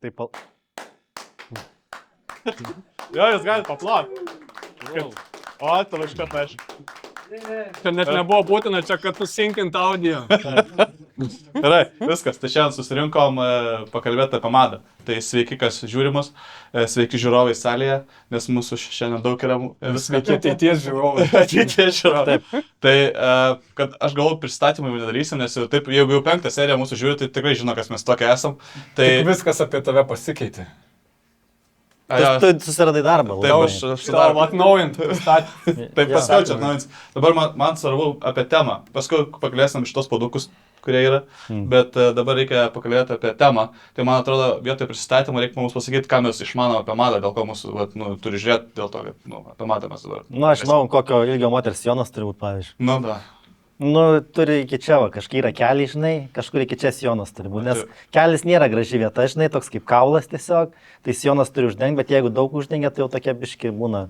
Taip, Jo, jūs galite paploti. O, tavo iškart aš. Čia net nebuvo būtina, čia kad susinkint audio. Gerai, viskas. Tai šiandien susirinkom pakalbėti apie madą. Tai sveiki, kas žiūrimus, sveiki žiūrovai salėje, nes mūsų šiandien daug yra. Sveiki ateities žiūrovai. Ateities žiūrovai. Tai, kad aš galvoju, pristatymui nedarysim, nes jau taip, jeigu jau 5 seriją mūsų žiūri, tai tikrai žino, kas mes tokie esam. Tai viskas apie tave pasikeitė. tu susiradai darbą. Taip, aš Tau atnaujint. Taip, paskui čia atnaujins. Dabar man svarbu apie temą. Paskui pakalbėsim šitos padukus, kurie yra, bet dabar reikia pakalbėti apie temą. Tai man atrodo, vietoj prisistatymą reikia mums pasakyti, ką mes išmanom apie madą, dėl ko mūsų turi žiūrėti, dėl to, kad apie madą mes dabar. Aš žinau, kokio ilgio moters sijonas turi būti, pavyzdžiui. Da. Turi iki čia, kažkai yra keliai, žinai, kažkur iki čia sijonas turi būti, nes kelias nėra graži vieta, žinai, toks kaip kaulas tiesiog, tai sijonas turi uždengti, bet jeigu daug uždengia, tai jau tokie biški būna.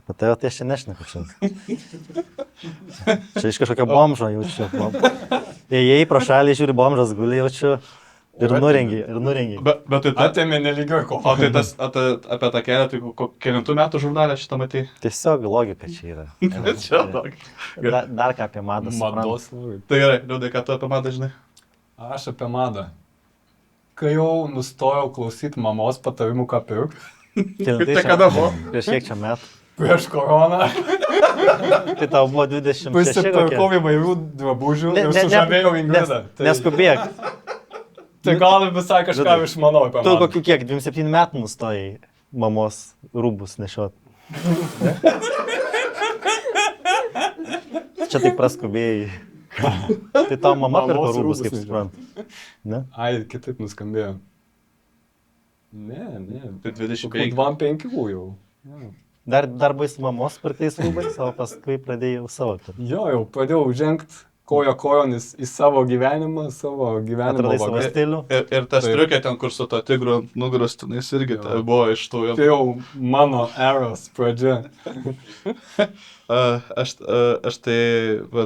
Apie tai aš čia nešneku šiandien. Čia iš kažkokio bomžo jaučiu. Jei pro šalį žiūri bomžas guli jaučiu ir nurengi. Bet tai Atėmė nelygioj ko. O tai tas apie tą kelią, tai kelintų metų žurnalę šitą matei? Tiesiog logika čia yra. Čia logika. Dar ką apie madą. Mados. Tai gerai, Liudai, ką tu apie madą žinai? Aš apie madą. Kai jau nustojau klausyti mamos patarimų, ką pirkti. Tai kada buvo? Prieš kiek čia metų? Prieš koroną. Tai tau buvo 26 kokie. Prisipirkau įvairių drabužių ir sužavėjau Ingridą. Neskubėk. Tai gal visai kažką išmanau apie Tu madą. kokiu kiek, 27 metų nustojai mamos rūbus nešiot. Čia taip praskubėjai. Tai tau mama pirko Mamos rūbus, rūbus kaip suprantu. Ne? Ai, kitaip nuskambėjo. Ne. Tai 25. 25 jau. Dar bais mamos pirktais rūbais, o paskui pradėjau savo. Jau pradėjau žengti koja kojonis į savo gyvenimą, savo gyvenimo Atradai savo vaga. stilių. Ir tas triukė ten, kur su to tigru nugaros tenais irgi buvo iš tų. Tai jau mano eros pradžia. Aš tai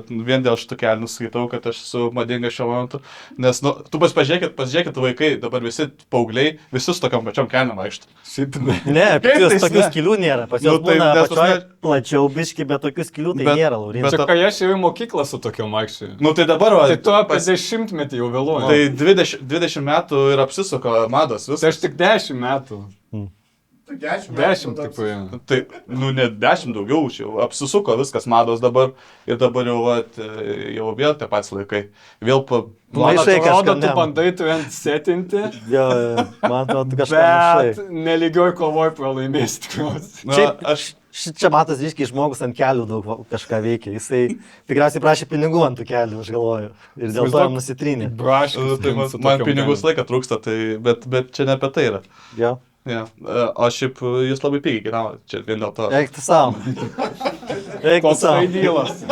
vien dėl šitų kelnių skaitau, kad aš esu madingas šiuo momentu, nes tu pasižiūrėkit vaikai, dabar visi paaugliai, visi su tokiam pačiom kelniam vaikšto. Šiaip ne. Ne, Kaip pas tai tokių ne? skilių nėra. Pas juos Tai būna nes pačioj pas plačiau biški, bet tokių skilių tai Bet- nėra, Laurynas. Čia kai aš jau į mokyklą su tokiu vaikščiu. Nu tai dabar, va, Tai tu apie 10-metį jau vėluoji. tai 20 metų ir apsisuko mados Tai viskas. aš tik 10 metų. 10 tik paėjau. Tai, ne 10 daugiau, jau apsisuko viskas mados dabar ir dabar jau vėl tie patys laikai. Vėl Man Maišai atrodo, kažką, tu ne. bandai trend setinti, Jo, man atrodo, tu kažką maišai. bet nelygioj kovoj pralaimėsi tikriausiai. Šiaip, aš čia matos, ryškiai, žmogus ant kelių daug kažką veikia. Jisai tikriausiai prašė pinigų ant tų kelių, aš galvoju. Ir dėl to jam nusitrynė. Braškis. tai man pinigus laiką trūksta, tai, bet čia ne apie tai yra. Jo. Ja. O šiaip jūs labai pigiai gyvenate, čia vien dėl to. Eik tu savo. Eik tu Koks savo. aidylas.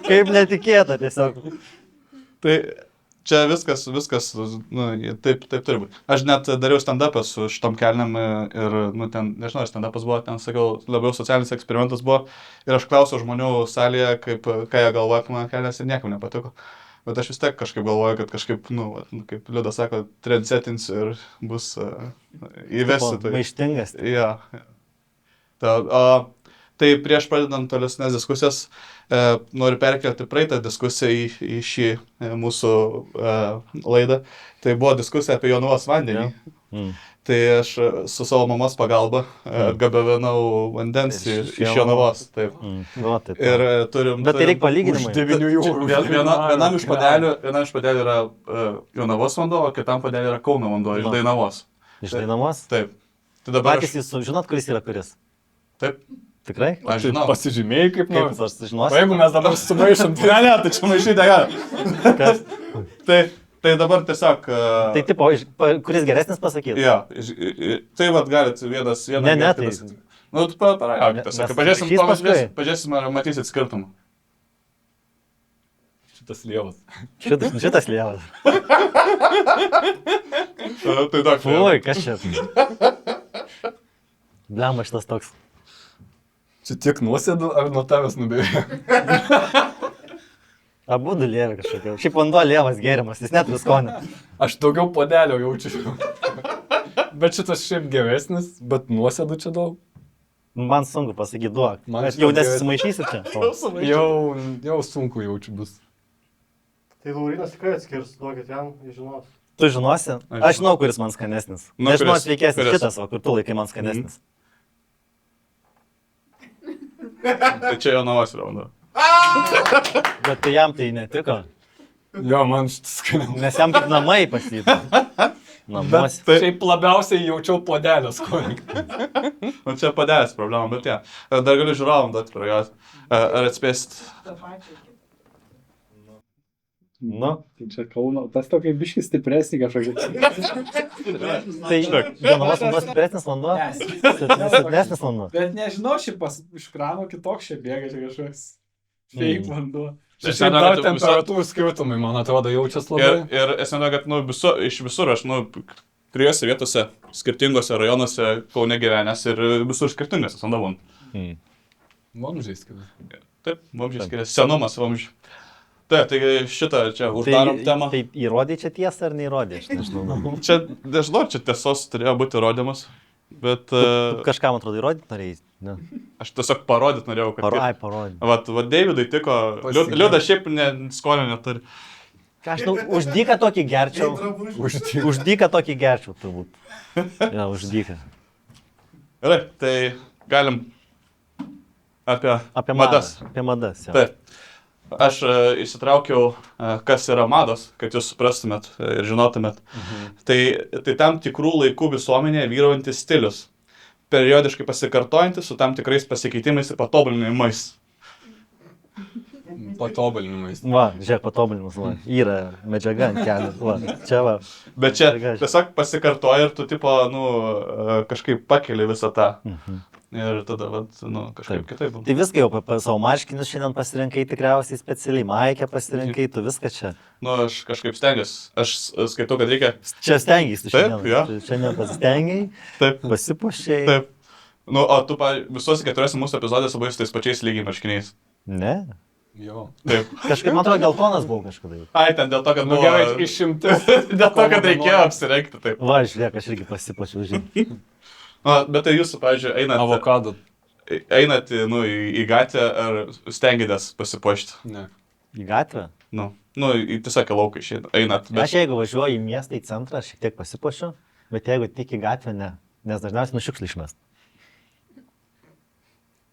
Kaip netikėta tiesiog. Tai čia viskas, taip turi būti. Aš net dariau stand-upą su šitom kelniam ir, ten, nežinau, stand-upas buvo, ten, sakiau, labiau socialinis eksperimentas buvo ir aš klausiau žmonių salėje, ką jie galvoja apie mano kelnes ir niekam nepatiko. Bet aš vis tiek kažkaip galvoju, kad kažkaip, kaip Liudas sako, trendsetins ir bus įvesti. Tai. Maištingas. Ja. Tai prieš pradedant tolesnės diskusijas, noriu perkelti praeitą diskusiją į šį mūsų laidą. Tai buvo diskusija apie Jonavos vandenį. Tai aš su savo mamos pagalba gabenau vandens iš Jonavos. Taip. Ir turim... Bet tai reikia palyginimui. Už 9 eurų. Vienam iš padelių yra Jonavos vanduo, o kitam padelių yra Kauno vanduo iš Dainavos. Iš Dainavos? Taip. Tai dabar Patys jūs žinot, kuris yra kuris? Taip. Tikrai? Aš žinau. Pasižymėjai kaip Kaip nors. aš O žinosiu? jeigu mes dabar sumaišom, Ne, tai čia maišyti gali. Kas? Tai dabar tiesiog... Tai tipo, kuris geresnis pasakyti? Jo, tai vad galit vienas... Ne, tai... Nu, tu paragaukit tiesiog. Mes Pažiūrėsim, ar matysit skirtumą. Šitas lievas. Šitas lievas. Tai toks. Oi, kas čia? Bliamba šitas toks. Čia tiek nuosėdų ar nuo tavęs nubėgė? Abu du lievai kažkokie. Šiaip vanduo lievas gėrimas, jis neturi skonio. Aš daugiau podelio jaučiu. Bet šitas šiaip geresnis, bet nuosėdų čia daug. Man sunku pasakyti, duok. Man Bet jau šitas nesimaišysi čia. O. Jau sunku jaučiu bus. Tai Laurinas tikrai atskirs, duokit jam, jis žinos. Tu žinosi? Aš žinau, kuris man skanesnis. Nu, Nežinau, kuris- sveikesnis kuris? šitas, o kur tu laikai man skanesnis. Tai čia jo navas yra, manau. Bet tai jam tai netiko, Jo, man šitas skaniau. nes jam kaip namai pasitė. Namuose. Bet šiaip labiausiai jaučiau podelio skonį. Nu, čia padės problema, bet tie. Dar galiu žiūrovom duoti per jos. Ar atspėsit? Nu, Tai čia Kauno, tas tokia biškis stipresnį kažkokį. tai Jonavos vanduo stipresnis vanduo? Silpnesnis vanduo. Bet nežinau, šiaip iš krano kitoks čia bėga, čia kažkoks fake vanduo. Čia Tai šiaip sena, dar kad temperatūrų skirtumai, man atrodo, jaučias labai. Ir esmė, kad nu, iš visur aš, nu, 3 vietose, skirtingose rajonuose Kaune gyvenęs ir visur skirtingas esu davon. Vamžiai skiriasi. Taip, vamžiai skiriasi. Senumas vamžiai. Taip, tai šitą čia uždarom temą. Tai įrodė čia tiesą ar neįrodė, aš nežinau. Čia, nežinau, čia tiesos turėjo būti įrodymas, bet Tu kažką, man atrodo, įrodyti norėjai. Ne. aš tiesiog parodyti norėjau, kad... Ai, parodė. Vat Davidui tiko, Pasigenė. Liudas šiaip skonio neturi. Ką aš, už dyką tokį gerčiau. Už dyką tokį gerčiau, turbūt. Ja, už dyką. Gerai, tai galim apie Apie madas. madas. Apie madas, jo. Taip. Aš įsitraukiau, kas yra mados, kad jūs suprastumėt ir žinotumėt. Tai tam tikrų laikų visuomenėje vyraujantis stilius, periodiškai pasikartojantis su tam tikrais pasikeitimais ir patobulinimais. Patobulinimais. Va, žiūrėk, patobulinimas, va. Yra medžiaga ant kelių. Va, čia va. Bet čia Gerai. tiesiog pasikartoja ir tu tipo, nu, kažkaip pakeli visą tą. Ir tada, vat, nu, kažkaip kitaip. Būna. Tai viską jau savo marškinius šiandien pasirinkai tikriausiai specialiai, maikę pasirinkai, tu viską čia. Nu, aš kažkaip stengiuosi. Aš skaitau, kad reikia. Čia stengiais tu Taip, šiandien. jo. Tu šiandien pasistengiai, Taip. pasipuošiai. Taip. Nu, o tu visuose 4 mūsų epizodėse buvai su tais pačiais lygiai marškiniais. Ne? Jo. Taip. Kažkaip, man atrodo, geltonas buvo kažkada. jau. Ai, ten dėl to, kad Nu buvo... gerai, išimtis. Dėl to, kad reikėjo apsirengti, taip. Va, žiūrėk, aš irgi pasipuošiau, žinai. Na, bet tai jūs, pavyzdžiui, Avokado. einat nu, į gatvę ar stengiatės pasipuošti? Ne. Į gatvę? Nu, tiesiog į lauką einat. Bet... Aš jeigu važiuoju į miestą, į centrą, aš šiek tiek pasipuošiu, bet jeigu tik į gatvę, ne. Nes dažniausiai nušiukšlį išmest.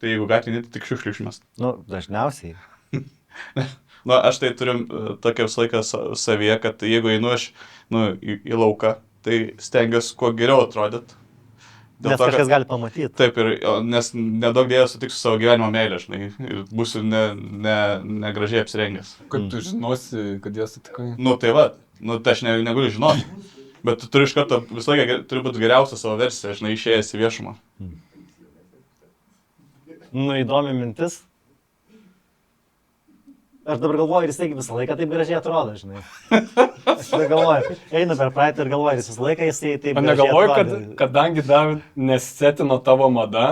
Tai jeigu gatvė, tai tik šiukšlių išmest. Nu, dažniausiai. Nu, aš tai turiu tokia visą laiką savyje, kad jeigu einu aš į lauką, tai stengiuosi kuo geriau atrodyti. Nes kažkas gali pamatyti. Taip, nes nedaug dėjau sutiksiu savo gyvenimo meilę, žinai, ir būsiu negražiai apsirengęs. Kaip tu žinosi, kad jas atikai? Nu, tai va, tai aš negaliu žinoti. Bet tu turi iš karto visą laiką, turi būti geriausia savo versija, žinai, išėjęs į viešumą. Nu, įdomi mintis. Aš dabar galvoju, ir jis taigi visą laiką taip gražiai atrodo, žinai. Aš tada galvoju, einu per praeitį ir galvoju, visą laiką jisai taip Ar gražiai negalvoju, kad atrodė. kadangi dar nesetino tavo mada,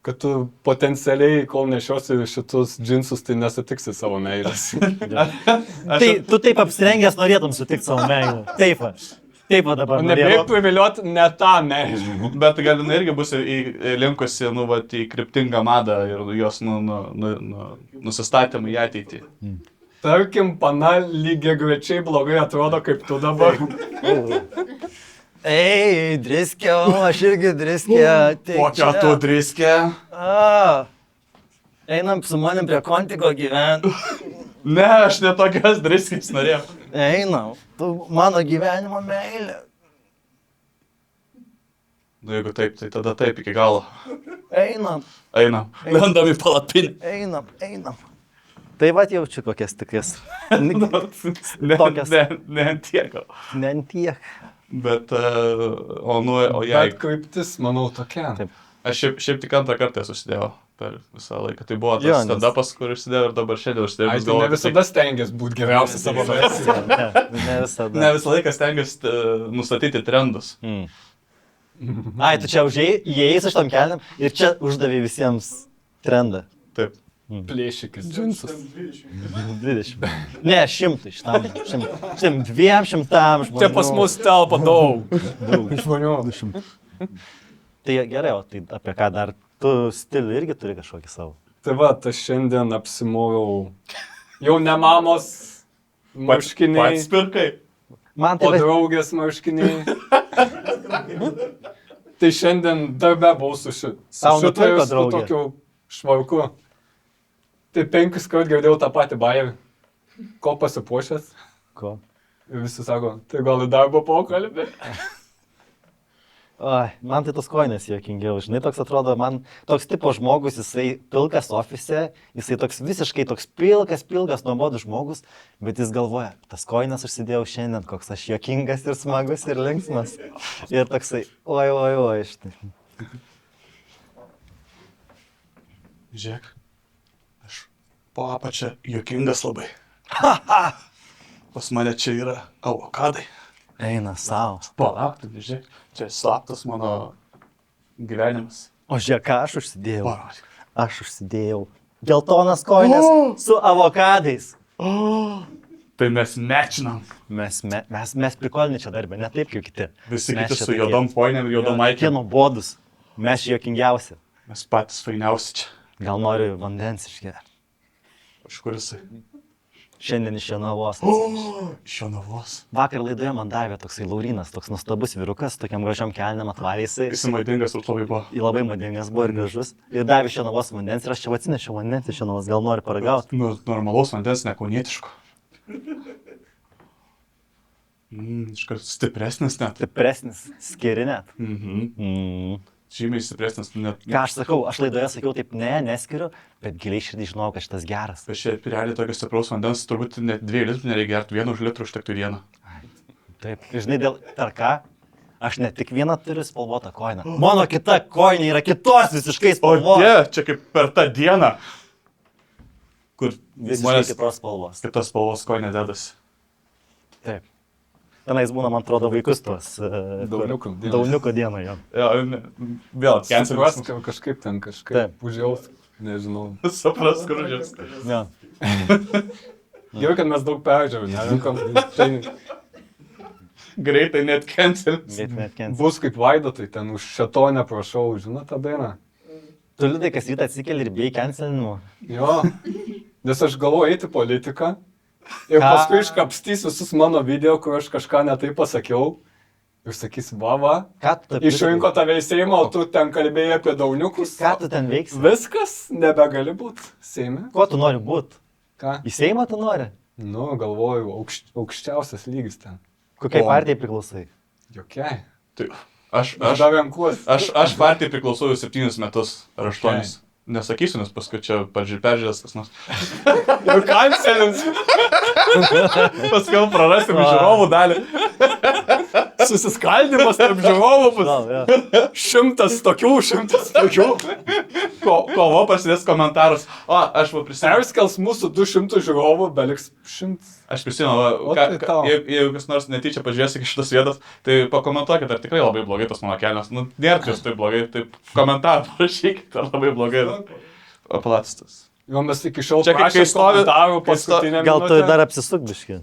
kad tu potencialiai, kol nešiosi šitus džinsus, tai nesutiksi savo meilės. Tai tu taip apsirengęs norėtum sutikti savo meilę. Taip, va. Taip, va dabar. Nebėjai privilioti ne tą meilę. Bet gal jinai irgi bus linkusi, į kryptingą madą ir jos, nusistatymą į ateitį. Tarkim, pana lygiai grečiai blogai atrodo, kaip tu dabar. Ei, driskiau, aš irgi driskiau. Kokia tu driskė? Einam su manim prie kontiko gyventi. Ne, aš netokias driskės norėjau. Einam, tu mano gyvenimo meilė. Nu, jeigu taip, tai tada taip iki galo. Einam, Einam. Lendam į palapinę. einam. Tai va jaučiu kokias tikras. Tokias. Ne ant tiek. gal. Ne ant tiek. Bet, o jei... Bet kryptis, manau, tokia. Taip. Aš šiaip tik antrą kartą susidėjau per visą laiką. Tai buvo Jo, tas nes- stand-upas, kur užsidėjau ir dabar šiandien užsidėjau. Ai, vis tu ne galvoju, visada stengiasi būti geriausias savo versiją. Ne visada. Ne visą laiką stengiuosi nustatyti trendus. Ai, tu čia įėjai su šitom keliam ir čia uždavė visiems trendą. Taip. Plėšikis džinsus. 20. Ne, 100 šitam. 200 žmonių. Čia pas mus telpa daug. Žmonių. Tai gerai, o tai apie ką dar? Tu stilių irgi turi kažkokį savo. Tai va, aš šiandien apsimoviau jau ne mamos marškiniai, Pats pirkai. Man o tai draugės marškiniai. Tai šiandien darbe buvau su Tau nupirko su draugė? tokiu švarku. Tai 5 kart girdėjau tą patį bajerį. Ko pasipuošęs? Ko? Ir visi sako, tai gal į darbo pokalbį? Oi, man tai tos koinės juokingiau, žinai, toks atrodo, man toks tipo žmogus, jisai pilkas ofise, jisai toks visiškai toks pilkas, nuobodus žmogus, bet jis galvoja, tas koinas užsidėjau šiandien, koks aš juokingas ir smagus ir linksmas. Ir toksai, oi, štai. Žiūrėk, aš po apačią juokingas labai. Pas mane čia yra avokadai. Eina savo. Palauk, tu žiūrėk, čia slaptas mano gyvenimas. O žiūrėk, ką aš užsidėjau. Parodyk. Aš užsidėjau geltonas koinės su avokadais. Tai mes mečinam. Mes prikolini čia darbę, ne taip kaip kiti. Visi Mes kiti čia su tokie- juodom poinėm ir juodom Tie aikėm. nuobodus. Mes juokingiausi. Mes patys fainiausi čia. Gal nori vandens išgerti. Iš kur jisai? Šiandien iš Jonavos. Iš Jonavos. Vakar laidoje man davė toksai Laurinas, toks nuostabus vyrukas, tokiam gražiam kelniam atvarė jisai. Jis madingas ir labai buvo. Jis labai madingas buvo ir gražus. Ir davė iš Jonavos vandens ir aš čia atsinešiau vandens iš Jonavos, gal nori paragauti. Nu, normalaus vandens, ne kaunietiško. Iškart stipresnis net. Stipresnis, skiri net. Mhm. Žymiai stipresnis net. Ką aš sakau, aš laidoje sakiau taip, neskiriu, bet giliai širdį žinau, kad šitas geras. Bet šiaip realiai tokio stipraus vandens turbūt net 2 litrų nereikia gerti, 1 litrų užtektų dieną. Taip, ir žinai, dėl tarka, aš ne tik vieną turiu spalvotą koiną. Mano kita koinė yra kitos visiškai O spalvos. tie, čia kaip per tą dieną, kur Visiškai žmonės kitos spalvos. kitos spalvos koinė dedasi. Taip. Tenais būna, man atrodo, vaikus tuos. Dauniukų dieną. Dauniuko dieną jo. Ja, vėl Supras, kencelis. kažkaip ten kažkaip Taip. užjaus, nežinau. Supras, kur žiūrės. Jo. Gerai, kad mes daug peržiūrėjome, nerinkom. Tai Greitai net kencelis. Greit net kenčia. bus kaip vaidotai, ten už šito neprašau, žinot tą dainą. Tu liūdai, kas rytą atsikeli ir bijai cancelinimu. Jo, nes aš galvoju eiti į politiką ir Ką? paskui iškapstys visus mano video, kur aš kažką netai pasakiau. Ir sakys, va, Ką tu taip išrinko tave į Seimą, o tu ten kalbėjai apie dauniukus. Ką tu ten veiksi? Viskas, nebegali būti Seime. Ko tu nori būti? Ką? Į Seimą tu nori? Nu, galvoju, aukščiausias lygis ten. Kokiai O. partijai priklausai? Jokiai. Tai aš, Aš aš, dar renkuosi. aš partijai priklausau jau 7 metus ar 8. Nesakysiu, nes paskui čia peržiūrės kas nors. Ir kancelins. Paskui prarasim žiūrovų dalį. Susiskaldimas tarp žiūrovų bus. Gal, jo. 100 tokių, 100 tokių. Kovo prasidės komentarus. O, aš va prisimenu. Perskels mūsų 200 žiūrovų, beliks 100. Aš prisimenu, O tai tau. jeigu kas nors netyčia pažiūrės iki šitos vietos, tai pakomentuokit, ar tikrai labai blogai tas mano kelnes. Nu, nėra jos taip blogai, taip komentarą parašykit, ar labai blogai. Aplatstas. Jo mes iki šiol Čia kai prašėm stovi- komentarų kai sto- paskutinę Gal tu minutę. dar apsisuk biški?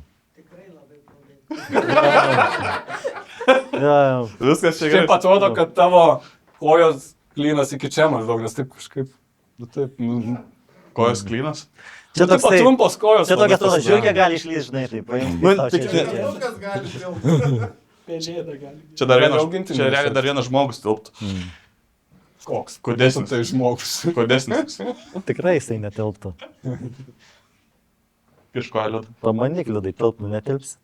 Jo. Viskas čia gerai. Taip atrodo, kad tavo kojos klynas iki čia maždaug, nes taip kažkaip. Nu taip, nu. Kojos klynas. Čia Taip pat toksai, trumpos kojos. čia tokia labai tada pasidaro. žiūrė gali išlysti, žinai, taip. paimk, Nu, tau tik čia ne- žiurkė. Kas gali tilpti? Pelėda gali. Čia dar Bet vienas, augintinis čia realiai esi. dar vienas žmogus tilptų. Koks? Kudesnis. Tai žmogus. Kodesnis. Tikrai jisai netilptų. Kažko liūdų. Pamanyk, liūdai, tilptų, netilpsi.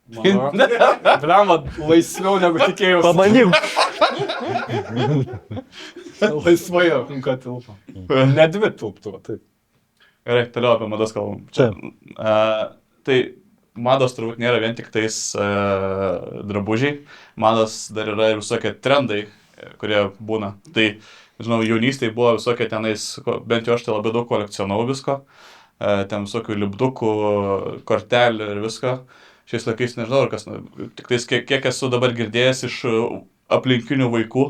Blema, laisviau negu tikėjausi. Pamanyk. Laisvai aplinka tilpo. Ne dvi tilptų, taip. Gerai, toliau apie madas kalbam. Čia. Tai mados turbūt nėra vien tik tais drabužiai. Mados dar yra ir visokie trendai, kurie būna. Tai, žinau, jaunystėje buvo visokie tenais, bent jau aš tai labai daug kolekcionavau visko. Ten visokių lipdukų, kortelių ir visko. Šiais laikais nežinau, ar kas, tik tais kiek esu dabar girdėjęs iš aplinkinių vaikų,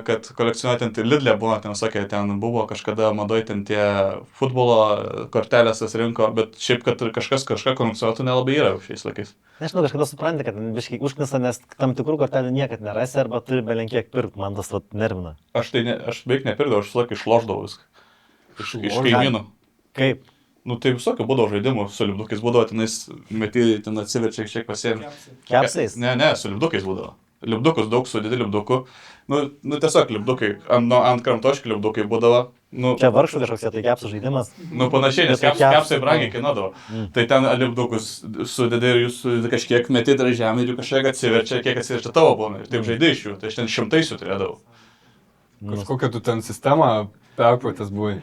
kad kolekcionuoja ten Lidlė buvo, ten sakė, ten buvo kažkada madoj ten tie futbolo kortelės rinko, bet šiaip, kad kažkas kažką kolekcionuotų nelabai yra šiais laikais. Nežinau, kažkada supranti, kad biškai užknisa, nes tam tikrų kortelių niekad nerasi arba turi belenkiek pirkti, man tas nervina. Aš beveik nepirkdavau, aš visą laiką išlošdavau viską. Iš kaimynų. Kaip? Nu tai visokių būdavo žaidimų, su lipdukais būdavo, tenais metį, ten atsiverčia šiek pasiemi. Kepsais? Ne, su lipdukais būdavo. Lipdukus daug sudėti lipdukų. Nu tiesiog lipdukai, ant kramtoškių lipdukai būdavo. Čia vargšų kažkoks tai kepsų žaidimas. Nu panašiai, nes Bet tai kepsai brangiai kainuodavo. Tai ten lipdukus sudėti ir jūs kažkiek metį dar žemę ir jų kažkiek atsiverčia, kiek atsiverčia tavo būna. Ir taip žaidai iš jų, tai aš ten šimtais jų turėdavau. Kažkokią tu ten sistemą perpratęs buvai.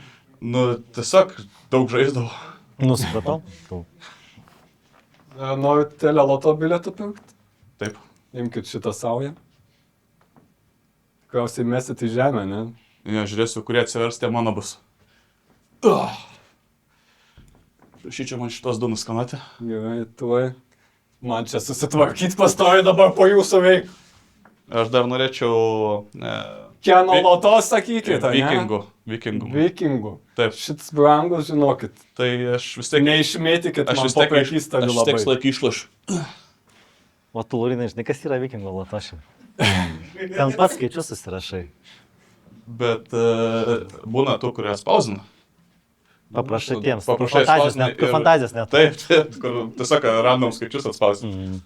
Nu tiesiog daug žaisdavau. Nusipratau. Noriu teleloto bilietų pirkti? Taip. Imkit šitą saują. Tikriausiai mesit į žemę, ne? Ja, žiūrėsiu, kurie atsivers, tie mano bus. Prašyčiau man šitos du nuskanuoti. Gerai, tuoj. Man čia susitvarkyti pastovi dabar po jūsų veik. Aš dar norėčiau... Kieno lotos sakykit, ar ne? Vikingų. Vikingų. Taip. Šitas brangus, žinokit. Tai aš vis tiek... Neišmėtikit Aš man vis po tiek prekystalių aš labai. tiek laikį išlašiu. O tu, Laurinai, žinai, kas yra vikingo lotošė? Ten pats skaičius susirašai. Bet būna tų, kurie spausina. Paprašai tiems. Paprašai Fantazijos net. Taip, kur tiesiog random skaičius atspausina.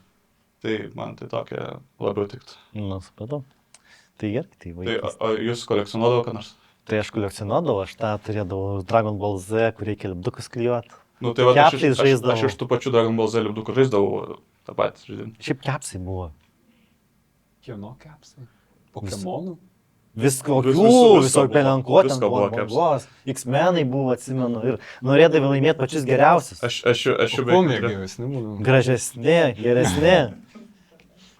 Tai man tai tokia labiau tiktų. Nu, supratau. Tai gerai, tai Tai vaikas. o jūs kolekcionuodavo ką nors? Tai aš kolekcionuodavau, aš tą turėdavau Dragon Ball Z, kur reikia lipdukus klijuoti. Nu, tai va, Kepsais žaisdavau. aš iš tų pačių Dragon Ball Z lipdukų žaisdavau tą patį žaidimą. Šiaip kepsai buvo. Kieno kepsai? Pokemonų? Viskokių, visko viso buvo. pelenko, ten Visko buvo buvo bangos, X-menai buvo, atsimenu, ir norėdavai laimėti pačius geriausius. Aš jau Pomė geresni būna. Gražesni, geresni.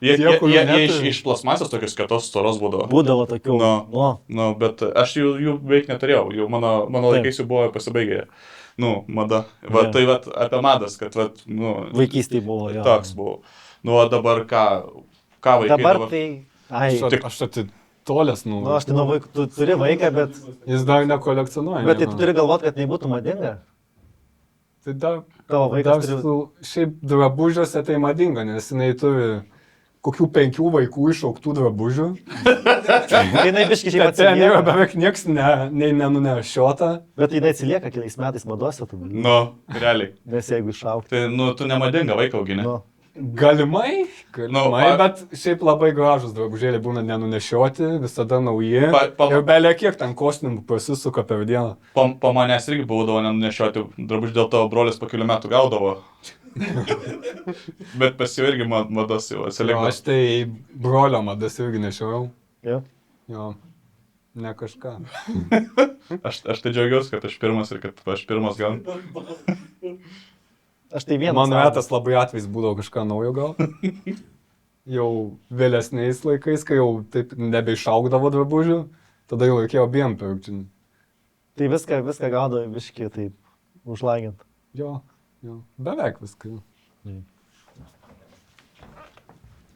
Jie kurių neturi. iš plasmasės tokios kietos storos būdavo. Būdavo tokių. Nu. Nu, bet aš jų beveik neturėjau, jau mano Taip. laikais jau buvo pasibaigę. Nu, mada. Va, Jo. tai va, apie madas, kad, va, nu, Vaikystėje buvo jo. toks buvo. Nu, o dabar ką vaikai Dabar tai... Ai, Aš atitolęs nuo... nu, aš tai nuo vaikų, tu turi vaiką, bet... Jis dar nekolekcionuoja. Bet tai tu turi galvoti, kad nebūtų madinga. Tai dar... Tavo Dar vaikas turi... su, šiaip drabužiuose tai madinga, nes jinai turi kokių 5 vaikų išaugtų drabužių. Kai jinai biškai šiaip Bet ten yra atsilieka. beveik nieks nenunešiota. Bet jinai atsilieka keliais metais madose, tu... Nu, realiai. Nes jeigu išaukti. Tai, nu, tu nemadinga vaiką augini. Nu, Galimai, a- bet šiaip labai gražus drabužėliai būna nenunešioti, visada nauji. Pa- Ir belia kiek ten kostiumų pasisuka per dieną. Po manęs irgi būdavo nenešioti drabužių, dėl to brolis po kelių metų gaudavo. Bet pas jau irgi madas jau Jo, atsiliko. aš tai brolio madas irgi nešiau. jo. Jo, ne kažką. Aš tai džiaugiuosi, kad aš pirmas ir kad aš pirmas gal. Aš tai vienas. Mano metas labai atvejs būdavo kažką naujo gal. Jau vėlesniais laikais, kai jau taip nebeišaugdavo drabužių, tada jau reikėjo abiem pirkti. Tai viską gaudavo biškai taip užlagint. Jo, beveik viską.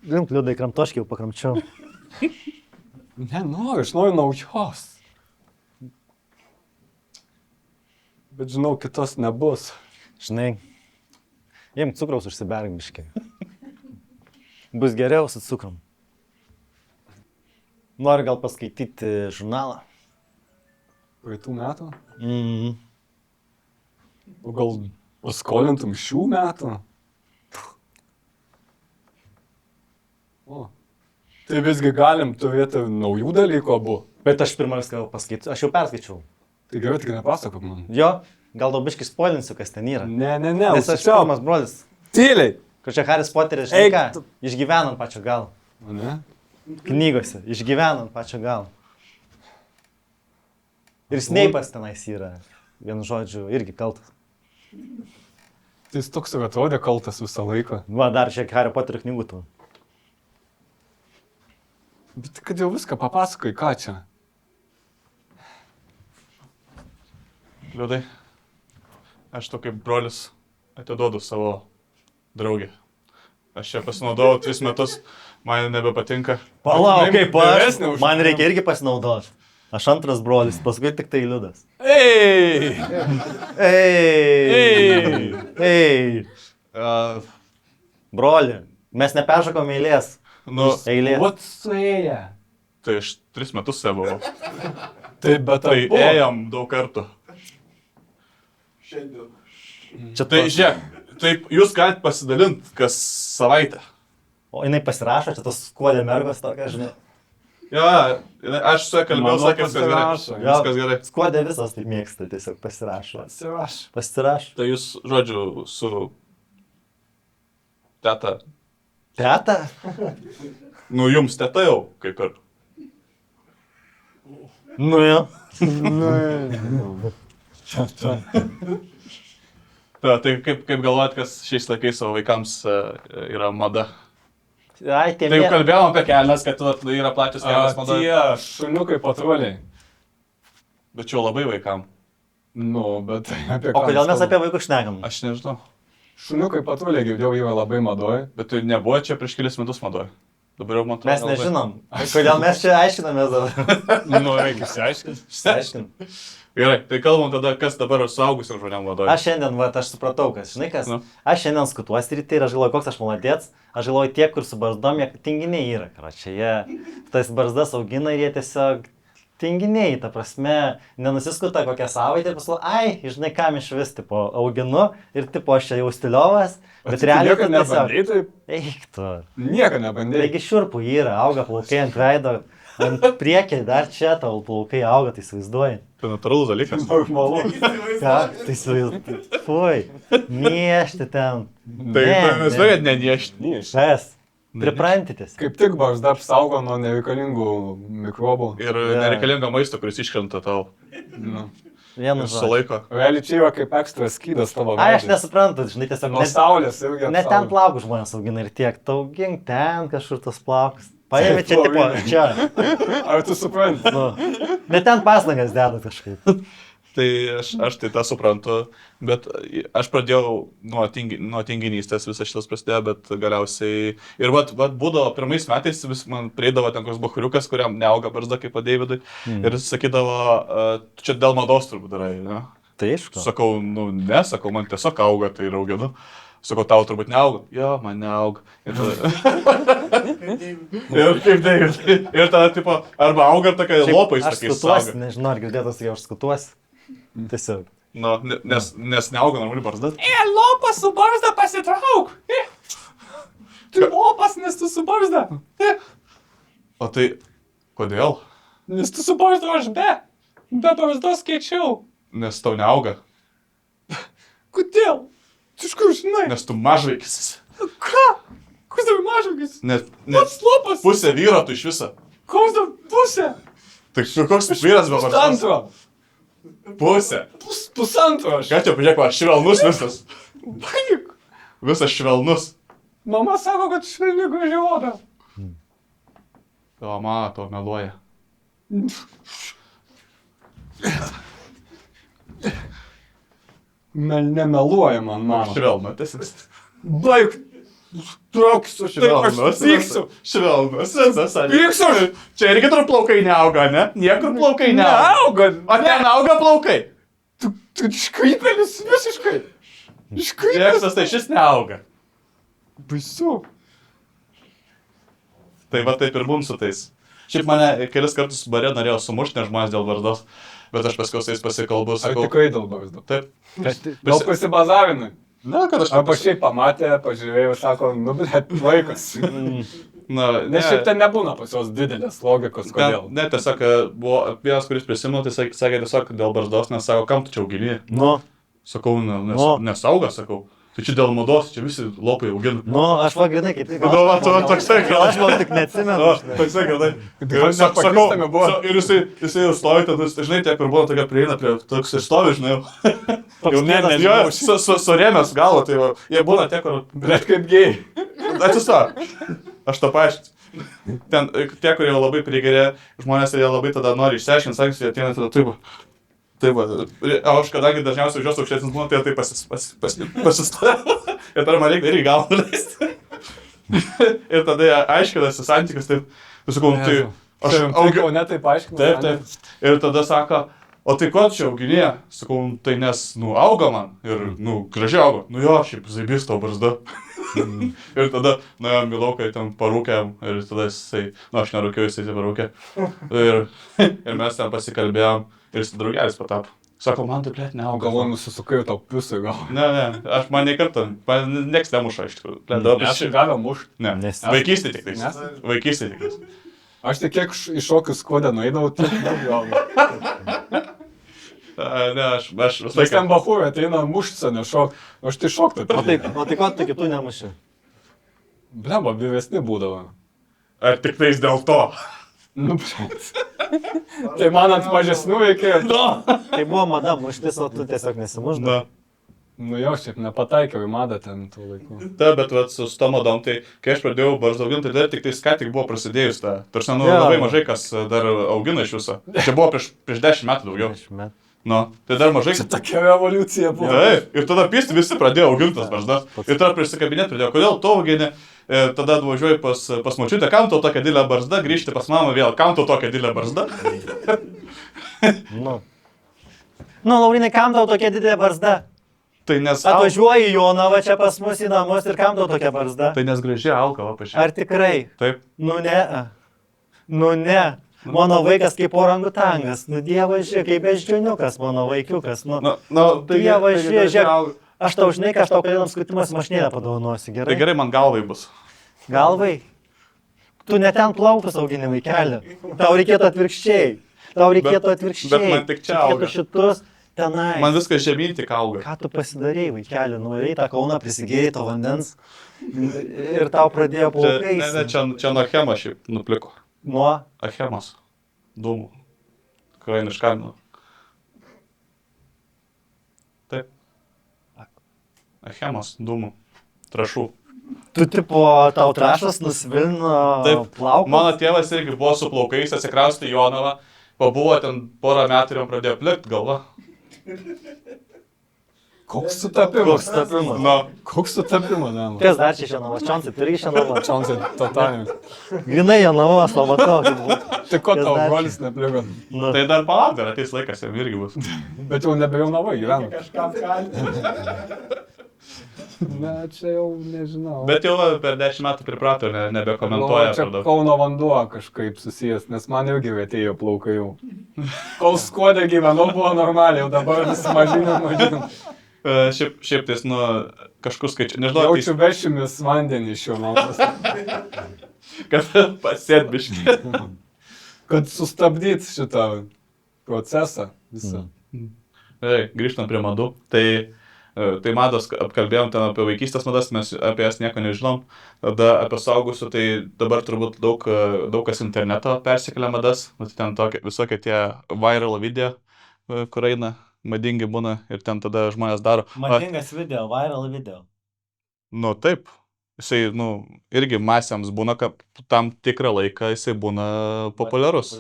Žinok, liūdai kramtoškiai jau pakramčiau. Nenoriu, aš noriu naujos. Bet žinau, kitos nebus. Žinai, jiem cukraus užsiberg biškai. Bus geriau su cukrum. Noriu gal paskaityti žurnalą. Praeitų metų? Mhm. O gal paskolintum šių metų? O. Tai visgi galim turėti naujų dalykų abu. Bet aš pirmą viską paskaičiau, aš jau perskaičiau. Tai gerai, tik nepasakok man. Jo, gal tau biškai spoilinsiu, kas ten yra. Ne, Nes aš pirmas brolis. Tyliai. Kur čia Haris Poteris, žinai Eik ką, tu. išgyvenant pačio galo. O ne? Knygose, išgyvenant pačio galo. Ir Sneipas tenais yra, vienu žodžiu, irgi kaltas. Tai jis toks ir atrodė kaltas visą laiką. Va, dar šiek Hario Poterio knygų tų. Bet kad jau viską papasakai, ką čia? Liūdai, aš to kaip brolis atiduodu savo draugę. Aš čia pasinaudojau 3 metus, man nebepatinka. Palauk, Jinai kaip aš. vyresnė už Man mane. reikia irgi pasinaudoti. Aš antras brolis, paskui tik tai liudas. Ei! Ei! Ei! Uh, Broli, mes neperšakom eilės. nu, Eilė. Vat suėję. tai aš 3 metus sebavau. Taip, bet Tai ėjom daug kartų. Čia Tai žiūrėk, taip jūs galite pasidalinti kas savaitę. O jinai pasirašo, čia tos skuodė mergos tokia, žinai. Jo, aš su ja kalbėjau, Mano sakė, viskas gerai. pasirašo, jo. Viskas gerai. Skuodė visas taip mėgsta, tiesiog pasirašo. Pasiraš. Pasirašo. Tai jūs, žodžiu, su teta, Teta? nu jums teta jau, kaip ir. Nu jo. Tai kaip galvojat, kas šiais laikais savo vaikams yra mada? Ai, tie Tai jau mė- kalbėjom apie kelnes, kad yra plačios kelnes mada, Tie šuniukai patruoliai. bet čia jau labai vaikam. Nu, bet apie O kodėl mes apie vaikus šnekam? Aš nežinau. Šuniukai patruoliai, girdėjau, yra labai madoj. Bet tai nebuvo čia prieš kelis metus madoj. Dabar jau man atrodo. Mes nežinom. Kodėl mes čia aiškinamės dabar? Nu, reikia išsiaiškinti. Aiškin. Gerai, tai kalbam tada, kas dabar suaugusiam žmonėm vadovai. Aš šiandien, va, aš supratau, kas, žinai kas, Nu. aš šiandien skutuosi ryte ir aš galvoju, koks aš maladėts, aš galvoju, tie, kur su barzdom, jie tinginiai yra, karočią, jie tas barzdas augina ir jie tiesiog tinginiai, ta prasme, nenusiskuta kokią savaitę ir pasalo, ai, žinai, kam iš vis, tipo, auginu ir, tipo, aš čia jau stiliovas, bet realiai Nieko tu tiesiog, nebandai, taip. eik tu, Nieko nebandai. taigi šiurpų yra, auga plaukai ant veido, ant priekį, dar čia tavo plaukai auga, tai įsivaizduoji. Tai natūralus dalykas. Normalu. Ką? Tai įsivaizduoji, fui, niešti ten. Tai mes norėt neniešti. Kas? Priprantitės. Kaip tik barzda apsaugo nuo nereikalingų mikrobų. Ir Jo. nereikalingo maisto, kuris iškrenta tau. Nu. Vienu žodžiu. Sulaiko. Realiai čia yra kaip ekstra skydas tavo Ai, aš veidui. nesuprantu, žinai, tiesiog Nuo saulės irgi. net ten plaukus žmonės augina ir tiek. Taugink ten kažkur tos plaukus. Paėmė čia, tipo, čia. Ar tu supranti? Nu, net ten pastangas deda kažkaip. Tai aš tai tą suprantu, bet aš pradėjau nuo tinginystės, visas šitas prasidėjo, bet galiausiai... Ir vat būdavo pirmais metais, vis man prieidavo ten koks bachuriukas, kuriam neauga barzda kaip Davidui. Ir jis sakydavo, tu čia dėl mados turbūt darai, ne? Tai aišku. Sakau, nu ne, sakau, man tiesiog auga, tai ir auginu. Sakau, tau turbūt neauga. Jo, man neauga. Ir tada... ir kaip David. Ir tada, tipo, arba auga tokia lopais, Aš tokiais skutuosi, sauga. nežinau, ar girdėtas, kai aš skutuosi. Tiesiog. Nu, nes neauga normali barzda. Lopas su barzda pasitrauk. Tu lopas, nes tu su barzda. O tai, kodėl? Nes tu su barzda, aš be. Be barzdos keičiau. Nes tau neauga. Kodėl? Tu iš kur žinai? Nes tu mažvaikis. Ką? Koks dar mažukis? Nes Pats lopas. pusė vyro tu iš viso. Koks dar pusė? Tai koks vyras be barzdos? Pusantro. Pusė. Pusantro aš. Ką čia, pažiūrėk, va, švelnus visas. Baik. Visas švelnus. Mama sako, kad švelni graži oda. O, mato, meluoja. Nemeluoja man, mama. Švelnutis. Baik. Trauksiu Švelnus. Pyksiu. Švelnus visas. Pyksiu. Čia irgi tur plaukai neauga, ne? Niekur plaukai neauga. Neauga. O ten auga plaukai. Tu iškrypelis visiškai. Iškrypelis. Reksas tai šis neauga. Baisu. Tai va taip ir mums su tais. Šiaip mane kelis kartus bare norėjo sumušti, nes žmonės dėl barzdos. Bet aš paskui su jais pasikalbu, Ar sakau. tikrai dėl barzdo? Taip. Gal pasibazavinai? Na, kad aš... Arba šiaip pamatė, pažiūrėjau, sako, nu, bet vaikas. Na, Nes šiaip ten nebūna pas jos didelės logikos, kodėl. Ne, tiesiog buvo vienas, kuris prisimenu, tai sakė tiesiog dėl barzdos, nes sako, kam tu čia augini? Nu, Sakau, nes, Nu. nesauga, sakau. Tai čia dėl mados, čia visi lopai augina. nu, aš va grinai kaip tik. Nu, va, tu toksai, gal Aš gal tik neatsimenu. O, toksai, gal tai. Gal nepažįstami buvo. Ir jisai jau stovi, tada, žinai, taip ir buvo tokia prieina prie toks ir stovi, žinai. Jau nežinau. Jo, surėmęs galvo, tai va, jie būna tie, kur... Bet kaip gėjai. Atsistok. Aš tą paaiškinsiu. Ten tie, kurie labai prigeria žmonės, jie labai tada nori išsiaiškinti, sakys, jie ateina tada taip. Tai va, o aš kadangi dažniausiai už jos aukštesnis būna, tai tai pasistoja. Ir tada man reikia irgi galvą leisti. Ir tada jie aiškinasi santykius, taip, tu sakau, nu, tai aš auginu. Ne taip aiškinu. Taip, taip. Ir tada sako, o tai ko čia auginė? Sakau, nu, tai nes, nu, auga man. Ir, nu, gražiai auga. Nu jo, šiaip zaibys tau barzda. Ir tada, nuėjom į lauką, ten parūkėm. Ir tada jisai, nu, aš nerūkiau, jisai parūkė. Ir mes ten pasikalbėjom. Ir jis draugelis patapo. Sako, man tai, blėt, neauga. Galvoju, nusisukai tau pusę gal. Ne, aš man nei kartą, man nieks nemuša iš tikrųjų. Aš galiu mušti. Ne, Nes- vaikystė tik tais. Nes- Vaikystė tik tais. Aš tik kiek iš šokių skuodė nueidavau, tai gal. Ne, aš visą Aš ten laiką. bahūrė ateina mušti, ne šok. Aš tai šoktų. O tai ko tu kitų nemuši? Blemba, vyresni būdavo. Ar tik tais dėl to? Nu, tai man ant mažesnių reikėjo. Tai buvo mada muštis, o tu tiesiog nesimuždavai. Na. Nu jo, šiaip nepataikiau į madą ten tų laikų. Ta, bet vat, su tom madom, tai kai aš pradėjau barzdą auginti, tai dar tik tais ką tik buvo prasidėjus ta. Tarsi, nu, Jo. labai mažai kas dar augina iš viso. Čia buvo prieš 10 metų daugiau. Nu, tai dar mažai. Čia tokia revoliucija buvo. Taip, ir tada pysti visi pradėjo auginti tas barzdas. Ir tada prisikabinėti pradėjo, kodėl tu augini. Tada atvažiuoji pas močiutę, kam tau tokia didelė barzda, grįžti pas mamą vėl, kam tau tokia didelė barzda. Nu, Laurinai, kam tau tokia didelė barzda? Tai nes... Atvažiuoji Jonava čia pas mus į namus ir kam tau tokia barzda? Tai nes gražiai auga, va, pažiūrėk. Ar tikrai? Taip. Nu ne. Nu ne. Mano vaikas kaip orangutangas. Nu dievas žiūrėk, kaip beždžioniukas mano vaikiukas. Nu, Tai dievas žiūrėk. Aš tau žinai, ką aš tau kalėdams skutimas mašinėlę padovanosiu, gerai? Tai gerai, man galvai bus. Galvai? Tu ne ten plaukus augini vaikelį. Tau reikėtų atvirkščiai. Bet man tik čia auga. Reikėtų šitus tenai. Man viskas žemyn tik auga. Ką tu pasidarėjai, vaikeli, nuvarėjai tą Kauną, prisigėjai to vandens ir tau pradėjo plaukai. Ne, čia nuo achemos šiaip nupliko. Nuo? Achemos. Dūmų. Kurią iškandino. Taip. Achemos, dūmų. Trašų. Tu tipo, tau trašas nusvilino plaukus? Mano tėvas irgi buvo su plaukais, atsikraustė į Jonavą. Pabuvo ten porą metų ir jam pradėjo plikt galva. Koks sutapimas? Nu, Koks sutapimas, ne? Kas dar čia Jonava? Čionsai, turi Jonava? Čionsai, totaliai. Grinai Jonava, slavato. Tai ko Kas tau dar čia? brolis nepliko? Nu, tai dar palauk, dar ateis laikas, jam irgi bus. Bet jau nebe Jonava gyvena. Kažkam gali. Ne, čia jau nežinau. Bet jau per 10 metų priprato ir nebekomentuoja. Čia per daug. Kauno vanduo kažkaip susijęs, nes man irgi atėjo plaukai jau. Kol skuodė gyvenau, buvo normaliai, jau dabar vis mažinam. Šiaip tais, nu, kažkur skaičiu, nežinau, Jaučiu vešimis vandenį iš Jonavos. kad pasėdbiški. Kad sustabdyt šitą procesą visą. Grįžtant prie madų, tai mados apkalbėjom ten apie vaikystės madas, mes apie jas nieko nežinom. Tada apie saugusių, tai dabar turbūt daug kas interneto persikelia madas. Tai ten visokie tie viral video, kur eina, madingi būna ir ten tada žmonės daro. madingas video, viral video. Nu taip, jisai, nu, irgi masėms būna, kad tam tikrą laiką jisai būna populiarus.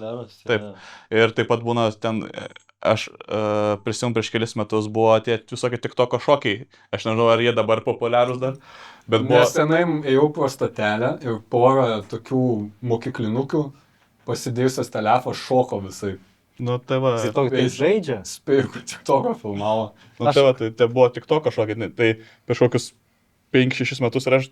Taip. Ir taip pat būna ten, aš prisimenu prieš kelis metus buvo tie visokie TikToko šokiai. Aš nežinau, ar jie dabar populiarūs dar, bet buvo... Nesenai ėjau pro statelę ir porą tokių mokyklinukių pasidėjusios telefą šoko visai. Nu tai va, Jis toks tai žaidžia. Spėjau, kad TikToką filmavo. tai buvo TikToko šokiai, tai prieš kokius 5-6 metus ir aš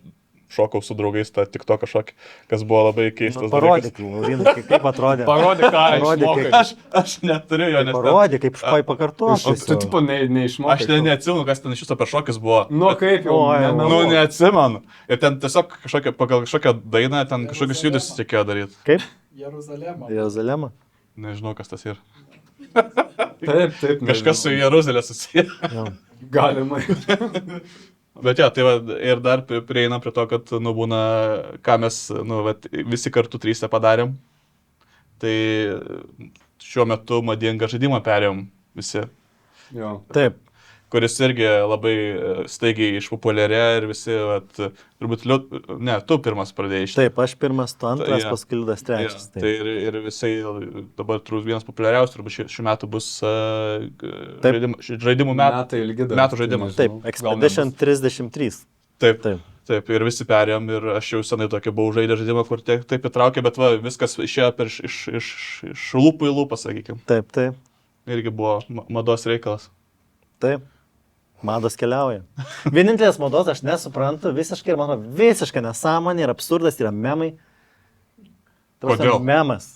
šokau su draugais tą TikToką šokį, kas buvo labai keistas. Parodyk, Laurinai, kaip atrodė. Parodyk, ką Parodyk, išmokai. Aš neturiu jo, nes... Parodyk, kaip špai pakartos. O tu tipo neišmokai. Aš neatsimenu, kas ten iš viso per šokis buvo. Nu kaip jau. Oi, Nu, neatsimenu. Ir ten tiesiog pagal kažkokią dainą, ten kažkokius judesius reikėjo daryti. Kaip? Jeruzalema. Jeruzalema. Nežinau, kas tas yra. Taip. Kažkas su Jeruzalė susiję. Galima. Bet ja, tai va, ir dar prieina prie to, kad, nu, būna, ką mes, nu, va, visi kartu trysia padarėm. Tai šiuo metu madingą žaidimą perėjom visi. Jo. Taip. Kuris irgi labai staigiai išpopuliarėjo ir visi, vat, turbūt, tu pirmas pradėjai iš. Taip, aš pirmas, tu antras, Ja. paskui Liudas trečias. Ja, tai ir visai dabar turbūt vienas populiariausias, turbūt šių metų bus žaidimų metų. Metai ilgi dar. Metų žaidimas. Taip, Expedition 33. Taip. Taip. Taip, ir visi perėjom ir aš jau senai tokį buvau žaidę žaidimą, kur taip įtraukė, bet va, viskas išėjo iš lūpų į lūpą, sakykime. Taip, taip, Irgi buvo mados reikalas. taip. Mados keliauja. Vienintelės mados aš nesuprantu visiškai ir mano visiškai nesąmonė ir absurdas yra memai. Ta prasme, Kodėl? Memas.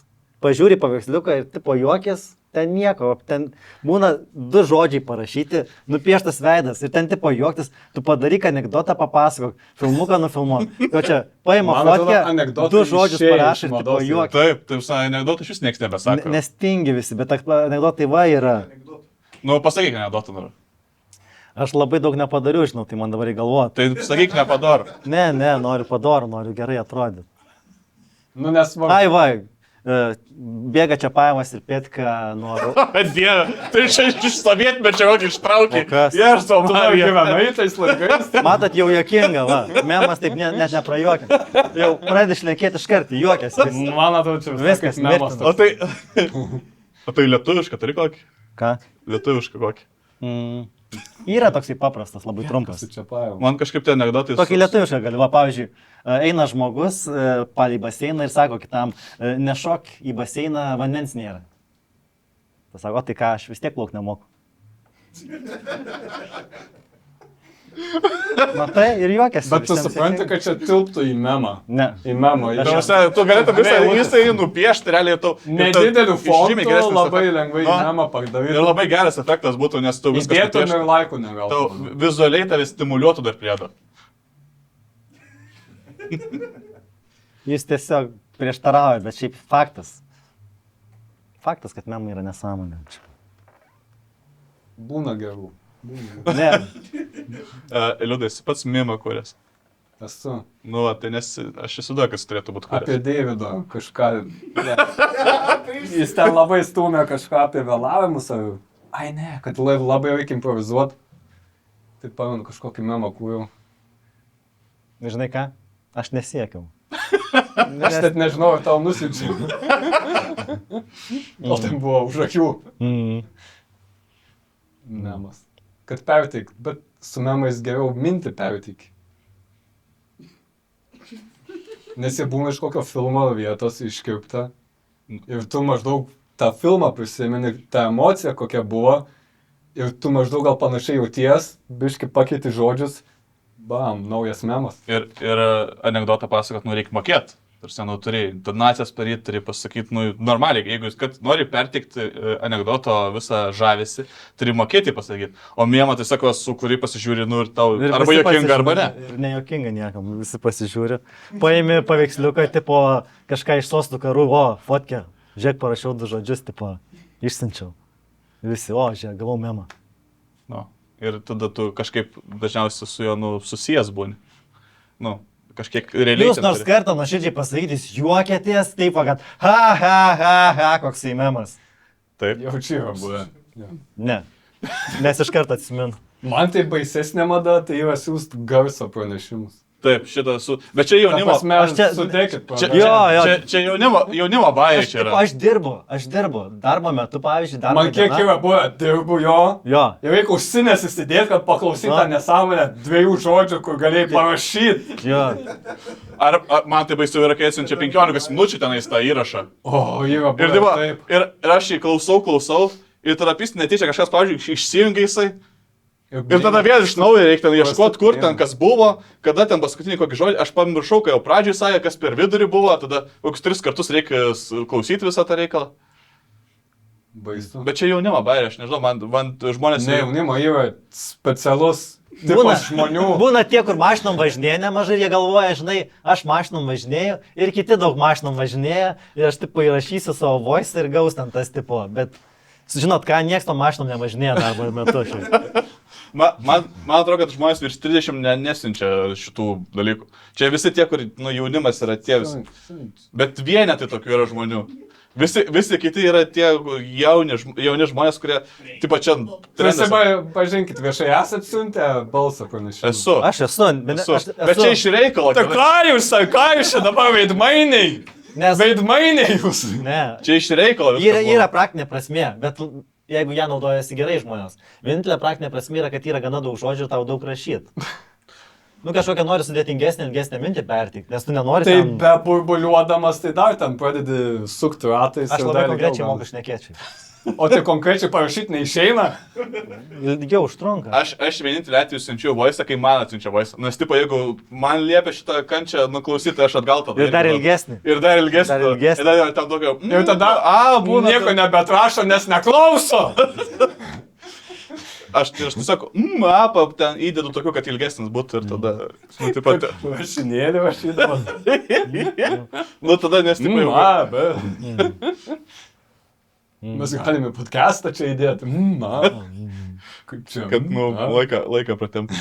Pažiūri paveiksliuką ir tipo juokės, ten nieko, ten būna 2 žodžiai parašyti, nupieštas veidas ir ten tipo juoktis, tu padaryk anekdotą, papasakok, filmuką nufilmuok. Jo čia paima Man atrodo, fotkę, anekdotai 2 žodžius išėjo iš parašai ir tipo mados jau. juoktis. Taip, taip, anekdotų iš vis niekas nebesako. Nestingi visi, bet anekdotai va yra. Nu, pasakyk anekdotą dar. Aš labai daug nepadariau, žinau, tai man dabar įgalvoti. Tai sakyk nepadar. Ne, noriu padorų, noriu gerai atrodyti. Nu, nesvarbu. Ai, va, bėga čia pajamas ir pėtka noriu. Dieve, tai čia iš sovietmečio kokį ištraukė. O kas? Jėzus, Tu dar gyvenai tais laikais. Matot, jau juokinga, va. Memas taip net neprajuokia. Jau pradedi šnekėti iš karto, juokiasi. Man atrodo, čia Viskas viskas memas. mirtina. O tai lietuviška, turi kokį? Ką? Lietuviška kokį. Yra toksai paprastas, labai trumpas. Kas čia paėmė? Man kažkaip tie anekdotai. Tokį lietuvišką gali, va, pavyzdžiui, eina žmogus palei baseiną ir sako kitam, nešok į baseiną, vandens nėra. Tas sako, tai ką, aš vis tiek plauk nemoku. Matai, ir juokiasi. Bet tu supranti, kad čia tilptų į memą. Ne. Į memą. Tu galėtum visą jį nupiešti, realiai tau. Nedidelių žymiai fontų geresnis labai efektas. lengvai Nu, memą Ir pardavyti. labai geras efektas būtų, nes tu viską Įdėtum nupieštum. ir laikų Tau negautum. vizualiai tave stimuliuotų dar priedo. Jis tiesiog prieštarauja, bet šiaip faktas. Faktas, kad memai yra nesąmonė. Būna gerų. Ne, Liudai, esi pats mimą kūręs. Esu. Nu, va, tai nes aš įsivaizduoju, kas turėtų būti Apie kūręs. Deivido kažką. Jis ten labai stūmė kažką apie vėlavimus. Ai ne, kad labai reikia improvizuoti. Tai pamenu, kažkokį memą kūriau. žinai ką, aš nesiekiau. Aš net nežinau, ar tau nusiunčiau. O tai buvo už akių. Memas. Kad perteik, bet su memais geriau mintį perteik. Nes jie būna iš kokio filmo vietos iškirpta. Ir tu maždaug tą filmą prisimeni, tą emociją kokia buvo. Ir tu maždaug gal panašiai jauties, biški pakeiti žodžius. Bam, naujas memas. Ir anegdotą pasakot, nu reikia mokėti. Tarsi, nu, turi donacijas paryti, turi pasakyti, nu, normaliai, jeigu jūs nori pertikti anegdoto visą žavesį, turi mokėti pasakyti. O mėmą tai sako, su kurį pasižiūri, nu, ir tau Ir arba visi juokinga, arba ne. pasižiūri. Ir nejuokinga niekam, visi pasižiūri. Paimi paveiksliuką, tipo, kažką iš sostų karų, o, fotkę, žiūrėk, parašiau 2 žodžius, tipo, išsiunčiau. Visi, o, žiūrėk, gavau memą. Nu, ir tada tu kažkaip dažniausiai su juo, nu, susijęs būni. Nu, kažkiek realiai. Jūs nors kartą nuoširdžiai pasakyti, juokėtės, taip, kad ha, koks įmemas. Taip. Jaučiu yra buvę. Ne, nes iš karto atsimenu. Man tai baisesnė mada, tai yra siūst garso pranešimus. Taip, šitą su... Bet čia jaunimo... Aš čia- Sudėkit Čia, Jo. čia jaunimo bajai čia yra. Aš dirbu, darbo metu, pavyzdžiui, darbo Man kiek yra buvę, dirbu jo. Jo, Ir reikia užsinės įsidėti, kad paklausyt Na. tą nesąmonę 2 žodžių, kur galėjai parašyti. jo. Ar man tai baisu yra, kai atsiunčia 15 minučių tenais tą įrašą. O, yra Ir, buvę. diva, Taip. ir aš jį klausau, ir tada pys netyčia kažkas, pavyzdžiui, išsijungia jisai. Ir tada vėl iš naujo reikia ten ieškoti, kur ten kas buvo, kada ten paskutinį kokį žodį. Aš pamiršau, kai jau pradžioj sakė, kas per vidurį buvo, tada kokius 3 kartus reikia klausyti visą tą reikalą. Baisu. Bet čia jaunimo bairė, aš nežinau, man žmonės... Ne, jaunimo yra specialus Būna, tipas žmonių. būna tie, kur mašinom važinėja nemažai, jie galvoja, žinai, aš mašinom važinėju ir kiti daug mašinom važinėja ir aš tipo įrašysiu savo voice ir gaus ten tas tipo, bet žinot ką, nieks to mašinom nevažinėja darbo metu. Šiaip. Man atrodo, kad žmonės virš 30 nesinčia šitų dalykų. Čia visi tie, kur nu, jaunimas yra tie visi. Bet vienetai tokių yra žmonių. Visi kiti yra tie jauni žmonės, kurie, tipo, čia... Visi pažinkit, viešai esat siuntę balsą pranešimą. Esu. Aš esu, Bet čia iš reikalo. Tai ką jūs čia dabar veidmainiai? nes... Veidmainiai jūs. Ne, Čia iš reikalo. yra praktinė prasmė, bet jeigu ją naudojasi gerai žmonės. Vienintelė praktinė prasmė yra, kad yra gana daug žodžių ir tau daug rašyti. Nu kažkokią nori sudėtingesnę, ilgesnę mintį perteikti, nes tu nenori Tai ten... be burbuliuodamas, tai dar ten pradedi sukti ratais. Aš ir labai dar konkrečiai ilgiau moku šnekėčiai. O tai konkrečiai parašyti neišeina? Ilgiau užtrunka. Aš vienintelį atveju siunčiu voice, kai man atsiunčia voice. Nes, tipo, jeigu man liepia šitą kančią nuklausyti, aš atgal tada. Ir dar ilgesnį. Ir dar ilgesnį. Dar ilgesnį. Ir dar ten daugiau. Ir tada, būna. nieko nebetrašo, nes neklauso. Aš tiesiog, ten įdedu tokiu, kad ilgesnis būtų ir tada, nu, taip pat. Rašinėlį rašydamas. Nu, tada nestipai. Mes galime podcastą čia įdėti. Kaip čia? Kad, nu, laiką pratempti.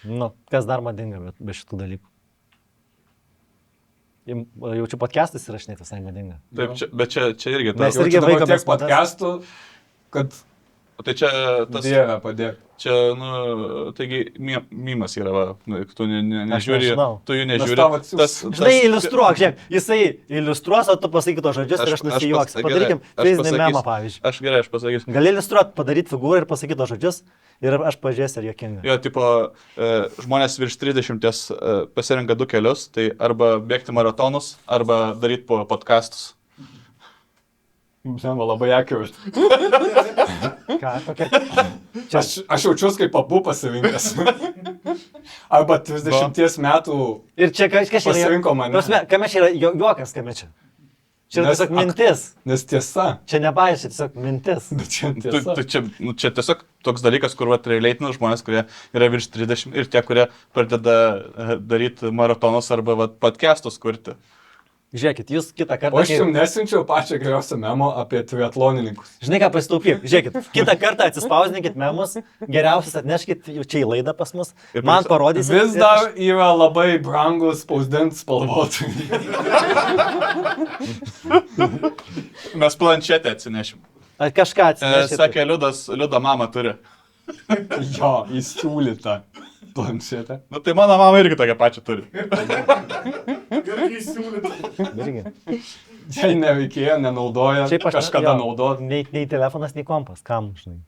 Nu, kas dar madinga be šitų dalykų? Jaučiu podcastus įrašinėti visai madinga. Taip, bet čia irgi Mes tas. irgi Dabar vaikomės tiek podcastų, kad Tai čia tas. Dieve padėk. Čia, nu, taigi, mimas yra, va, nu, tu nežiūri, nežinau. tu jų Mes nežiūri. tau atsiųs- Žinai, iliustruok, žiūrėk, jisai iliustruos, o tu pasakyk to žodžius ir aš nusijuoksiu. Padarykim fizinį memą, pavyzdžiui. Aš pasakysiu. Gali iliustruoti, padaryti figūrą ir pasakyti to žodžius ir aš pažiūrėsiu, ar juokinga. Jo, tipo, žmonės virš 30 pasirenka du kelius, tai arba bėgti maratonus, arba daryti podcastus. Žinoma, labai akivaizdu. Ką, kokia? Aš jaučiuosi kaip abu pasirinkęs. Arba 30 metų Ir čia kažkas yra... pasirinko mane. Prasme, kame čia yra juokas, kame čia? Čia yra Nes tiesiog mintis. Nes tiesa. Čia nebaisė, tiesiog mintis. Bet čia tiesa. Čia tiesiog toks dalykas, kur realiaitina žmonės, kurie yra virš 30 ir tie, kurie pradeda daryti maratonus arba podcastus kurti. Žiūrėkit, jūs kitą kartą... O aš jums nesinčiau pačią geriausią memo apie triatlonininkus. Žinai ką, pasitaupyk. Žiūrėkit, kitą kartą atsispausdinkit memus, geriausias atneškit jau čia į laidą pas mus, man parodysit. Vis dar yra labai brangus spausdinti spalvotai. Mes planšetę atsinešim. Ar kažką atsinešit. Sakė, Liuda mama turi. Jo, įsiūlyta planšetę. Nu tai mano mama irgi tokią pačią turi. Irgi įsiūlyta. Irgi. Jei nereikėjo, nenaudoja, Šiaip aš kažkada jo, naudot. Nei telefonas, nei kompas. Kam, žinai?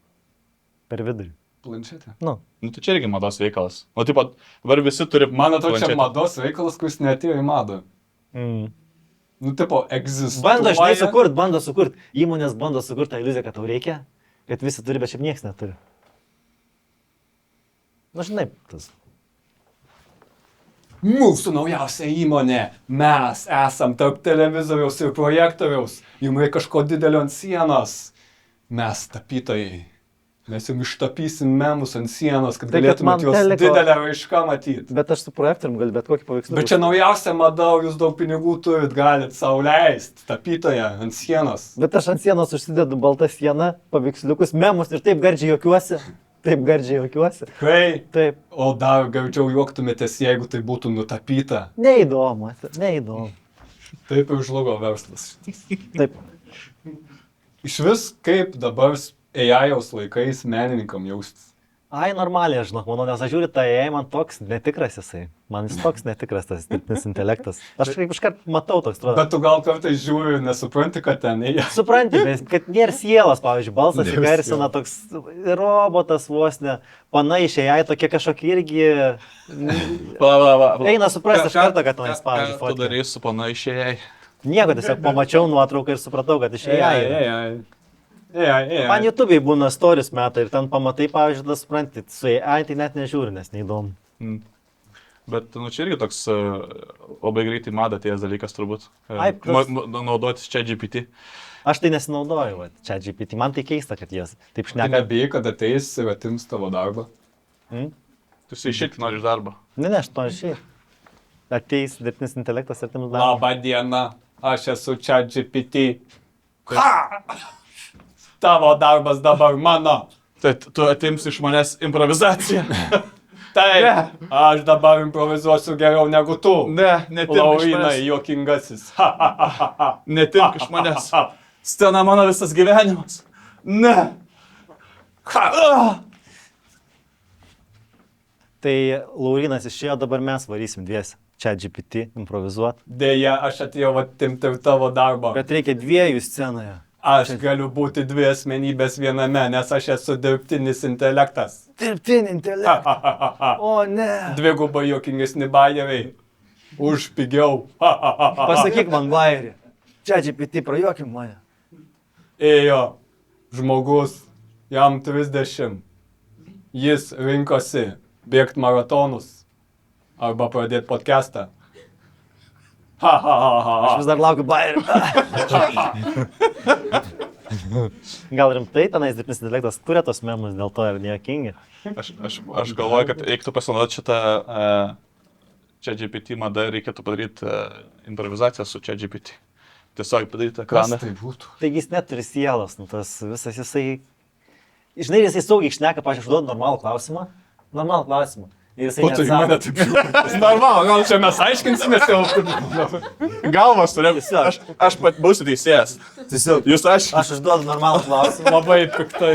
Per vidurį. Planšetę. Nu. Nu tai čia irgi mados reikalas. O taip pat, dabar visi turi... Man atrodo, čia planšetę. mados reikalas, kuris netėjo į madą. Nu, tipo, egzistuoja. Bando sukurt. Įmonės bando sukurt tą iliuziją, kad tau reikia, kad visi turi, bet šiaip niekas neturi. Na, žinai, tas. Mūsų naujausia įmonė. Mes esam tarp televizoriaus ir projektoriaus. Jums reikia kažko didelio ant sienos. Mes tapytojai. Mes jums ištapysim memus ant sienos, kad Tai, kad man galėtumėt juos teliko- didelę raišką matyti. Bet aš su projektorium galiu bet kokį paveikslą. Bet čia naujausia mada, jūs daug pinigų turit, galit sau leisti. Tapytoją ant sienos. Bet aš ant sienos užsidedu baltą sieną, paveiksliukus, memus ir taip gardžiai juokiuosi. Kai, Taip. o dar gardžiau juoktumėtės, jeigu tai būtų nutapyta. Neįdomu. Taip ir žlugo verslas. Taip. Iš vis, kaip dabar AI-jaus laikais menininkam jaustis? Ai, normaliai, žinok, manau, nes aš žiūriu, tai man toks netikras jisai. Man jis toks netikras tas dirbtinis intelektas. Aš kaip iškart matau toks, atrodo. Bet tu gal kartais žiūri ir nesupranti, kad ten AI. Supranti, bet kad nėra sielos, pavyzdžiui, balsas Nėra įgarsina toks robotas vos ne, panašiai, ai tokie kažkokie irgi... Va. Eina suprasti iš karto, kad tenais, pavyzdžiui, Ką tu fotkė. darysi su pana išėjai? Nieko, tiesiog pamačiau nuotrauką ir supratau, kad iš AI. Man YouTube'ai būna stories metai ir ten pamatai, pavyzdžiui, tada supranti, su AI tai net nežiūri, nes neįdomu. Bet, nu, čia irgi toks labai greitai mada ties dalykas turbūt. Ai, tas- Naudotis čia GPT. Aš tai nesinaudoju, va, čia GPT. Man tai keista, kad jas taip Tu šneka. nebijai, kad ateis ir atims tavo darbą. Tu išėti nori iš darbo. Ne, aš to šiaip. Ateis dirbtinis intelektas ir tims darbą. Labą dieną, aš esu čia GPT. Tavo darbas dabar mano. Tai tu atimsi iš manęs improvizaciją. Taip, aš dabar improvizuosiu geriau negu tu. Netimk iš Laurinai, manęs. juokingasis. Netimk iš manęs. Scena mano visas gyvenimas. Ne. Tai Laurinas išėjo, dabar mes varysim dviesi. Čia GPT improvizuot. Deja, aš atėjau atimti ir tavo darbą. Bet reikia dviejų scenoje. Aš galiu būti dvi asmenybės viename, nes aš esu dirbtinis intelektas. Dirbtinį intelektą. O ne. Dvigubai juokingesni bajeriai. Už pigiau. Pasakyk man, Vairi. Čia GPT prajuokim mane. Ėjo žmogus, jam 30. Jis rinkosi bėgti maratonus arba pradėti podcastą. Aš vis dar laukiu Vairi. Gal rimtai tenais dirbtinis intelektas kuria tos memus, dėl to ir nejuokingi. Aš galvoju, kad reiktų pasinaudoti šitą ChatGPT madą, reikėtų padaryti improvizaciją su ChatGPT. Tiesiog padaryti ekraną. tai būtų? Taigi jis neturi sielos, nu tas visas jisai... Žinai, jisai saugiai šneka, pažiūrėjau, aš duodu normalų klausimą. Ir jisai O tai mane taip normal, gal čia mes aiškinsimės jau. Galvas turėjau. Tiesiog. Aš pat būsiu teisėjas. Tiesiog. Jūs aš. Aš užduodu normalų klausimą. Labai piktai.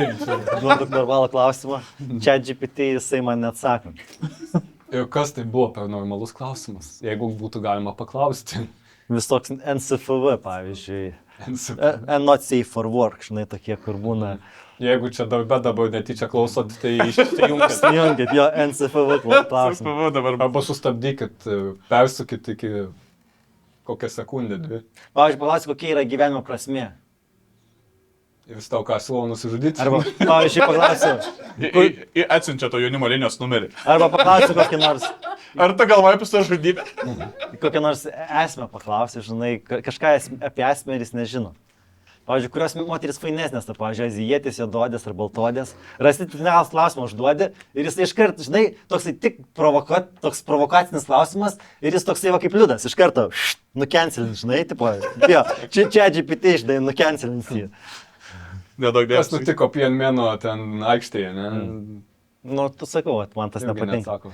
Duodu normalų klausimą. ChatGPT jisai man neatsako. Ir kas tai buvo per normalus klausimas, jeigu būtų galima paklausti? Vis toks NCFV, pavyzdžiui. Not safe for work, žinai, tokie, kur būna. Jeigu čia darbe dabar netyčia klausot, tai išjungit. Jungiat jo NCFV klausimą. Dabar. Arba sustabdykit, persukit iki kokią sekundę, dvi. Pavyzdžiui, paklausiu, kokia yra gyvenimo prasmė. Ir vis tau ką siūlau nusižudyti. Arba, pavyzdžiui, paklausiu. Atsiunčia to jaunimo linijos numerį. Arba paklausiu kokį nors. Ar tu galvoji apie sažudybę? Kokią nors esmę paklausiu, žinai, kažką apie esmę ir jis nežino. Pavyzdžiui, kurios moteris fainesnės, tai pavyzdžiui, azijietis, juododės ar baltodės. Rasti tinkalas klausimą užduodi ir jis iškart, žinai, toksai tik toks provokacinis klausimas ir jis toksai va kaip liudas, iš karto nukencelins, žinai, tipo, jo, čia GPT, žinai, nukencelins jį. Nedaug Kas dėmesio. nutiko pienmeno ten aikštėje, ne? Nu, tu sakau, man tas Irgi nepatinka. neatsako.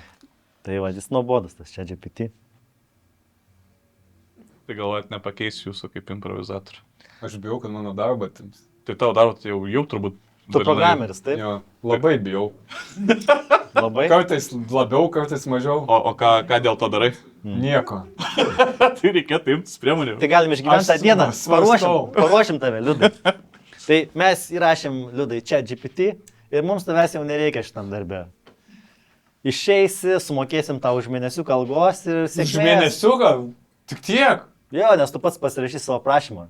Tai va, jis nuobodas tas čia GPT. Tai galvojat, nepakeis jūsų kaip improvizatorių. Aš bijau, kad mano darbą atims. Tai tavo darbą jau turbūt. Tu programeris, taip? Jo, labai bijau. Labai. Kartais labiau, kartais mažiau. O ką dėl to darai? Nieko. Tai reikėtų imtis priemonių. Tai galim išgyventi tą Aš dieną. svarstau. Paruošim tave, Liudai. Tai mes įrašėm, Liudai, čia GPT ir mums tavęs jau nereikia šitam darbė. Išeisi, sumokėsim tau už mėnesiuką algos ir Už sėkmės. mėnesiuką? Tik tiek? Jo, nes tu pats pasirašysi savo prašymą.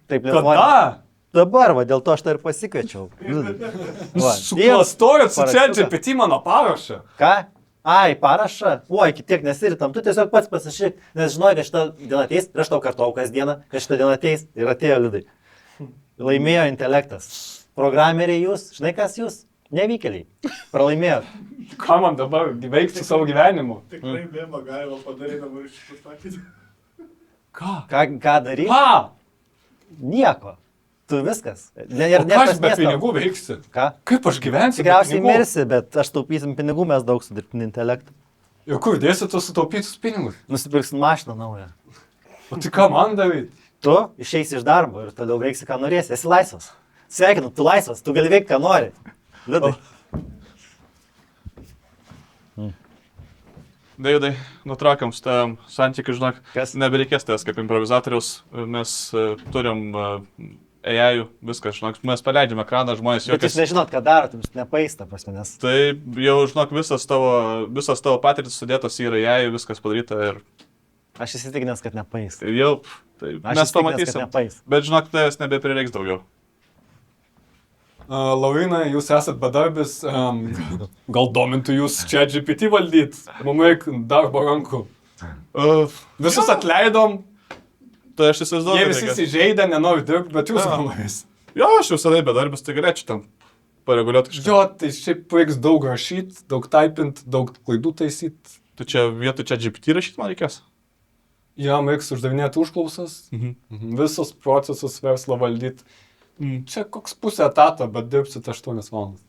Taip, Lietuvoje. Kada? Dabar, va, dėl to aš tai ir pasikviečiau. Va, Suklastojot su čia parašiuką. GPT mano parašą. Ką? Ai, parašą? Oi, iki tiek nesiritam. Tu tiesiog pats pasirašyk, nes žinai, kad šitą dieną ateis ir aš tau kartuau kasdieną, kad šitą dieną ateis ir atėjo, Liudai. Laimėjo intelektas. Programeriai jūs, žinai kas jūs? Nevykėliai. Pralaimėjo. Ką man dabar veikti su savo gyvenimu? Tikrai bėma galima padaryti dabar iš šitų sakyti. Ką? Ką daryti? Ką? Nieko. Tu viskas. O ką aš be pinigų veiksiu? Ką? Kaip aš gyvensiu? be Tikriausiai pinigų? mirsi, bet aš taupysim pinigų, mes daug su dirbtiniu intelektu. Ir kur dėsi tu sutaupytus pinigus? Nusipirksim mašiną naują. O tai ką man daryti? Tu išeisi iš darbo ir toliau veiksi, ką norėsi. Esi laisvas. Sveikinu, tu laisvas, tu gali veikti, ką nori. Liudai. Davidai, nutraukiam su tam santykiu, žinok. Kas? Nebereikės tavęs kaip improvizatoriaus. Mes turim AI, viskas, žinok. Mes paleidžiame ekraną, žmonės Bet jūs jokios. nežinot, ką darot, jums nepaista, prasme, nes... Tai jau, žinok, visas tavo patirtis sudėtos yra AI, viskas padaryta ir Aš įsitikinęs, kad nepais. tai jau, tai Aš mes įsitikinęs, kad pamatysim. nepais. Bet žinok, tavęs nebeprireiks daugiau. Laurina, jūs esat bedarbis, gal domintų jūs čia GPT valdyt, mums reikia darbo rankų. Visus atleidom, Tai aš įsivaizduoju. jie kad visi reikia- įsižeidę, nenori dirbti, bet jūs galvojais. Jo, aš visada bedarbis, tai galėčiau tam pareguliuoti kažką. Jo, tai šiaip reiks daug rašyti, daug taipint, daug klaidų taisyti. Tu čia vietoj čia GPT rašyti man reikės? Jam reiks uždavinėti užklausas, visus procesus verslo valdyti. Čia koks pusė etato, bet dirbsit 8 valandas.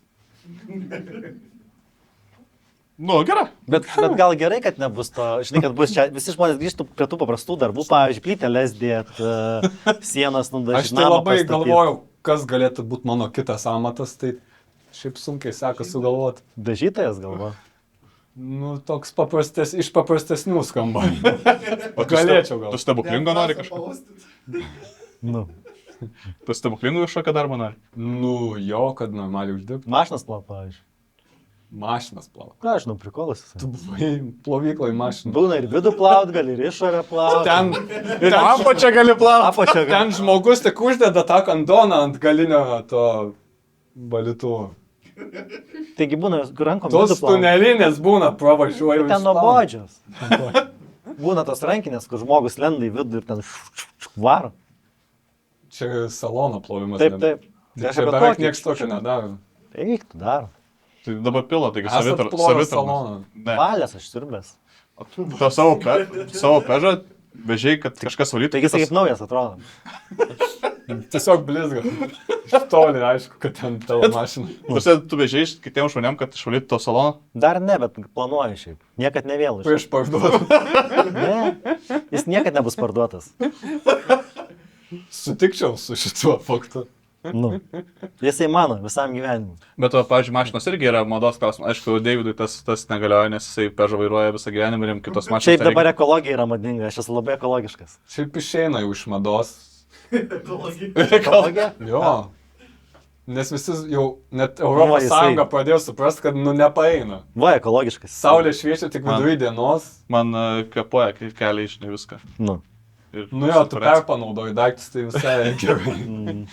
Nu, gerai. Bet gal gerai, kad nebus to, žinai, kad bus čia, visi žmonės grįžtų prie tų paprastų darbų, pavyzdžiui, plytelės dėt, sienas nudažyti. Aš tai labai galvojau, kas galėtų būti mano kitas amatas, tai šiaip sunkiai sekasi sugalvoti. Dažytojas galva. Nu, toks iš paprastesnių skamba. O tu Galėčiau gal. Tu stebuklingo nori kažko? Nu. Tu stebuklingų kažkokią darbą nori? Nu, jo, kad normaliai uždirbti. Mašinas plau, pavyzdžiui. Mašinas plau. Ką, žinau, prikolas. Tu buvai plovyklai mašiną. Būna ir vidų plaut, gali ir išorę plaut. Ten, Ir apačią gali plauti. Apačia gali. ten žmogus tik uždeda tą kandoną ant galinio to valytuvo. Taigi būna rankom Tos vidų plaut. tunelinės būna, pravažiuoju. Ten nuobodžios. Būna tos rankinės, kur žmogus lenda į vidų ir ten varo. Čia salono plovimas. Taip, ne? taip. Čia apie beveik tokį. nieks tokio nedaro. Eik, tu daro. Tai dabar pila, taigi Esat plovęs saloną. Ne. Valės aš sirbęs. To savo pežą vežiai, kad kažkas valytų. Taigi jis kaip naujas atrodo. Tiesiog blizga. Toli, aišku, kad ten tavo mašina. Tu vežiai kitiems žmonėms, kad išvalytų to saloną? Dar ne, bet planuoju šiaip. Niekad nevėlu. Prieš parduodu. Ne, jis niekad nebus parduotas. Sutikčiau su šituo faktu. Nu, jisai mano visam gyvenimui. Bet, pavyzdžiui, mašinos irgi yra mados klausimas. Aišku, Davidui tas negalioja, nes jisai pežą vairuoja visą gyvenimą ir jam kitos mašinos. Šiaip dabar ekologija yra madinga, aš esu labai ekologiškas. Šiaip išeina jau iš mados. Ekologija? Jo. Nes visi jau, net Va, Europos jisai- Sąjunga pradėjo suprasti, kad nu nepaeina. Va, ekologiškas. Saulė šviečia tik vidurį dienos. Man kapoja, kai keliai žinai viską. Nu. Ir Nu jo, tu supranti. perpanaudoji daiktus, tai visai gerai.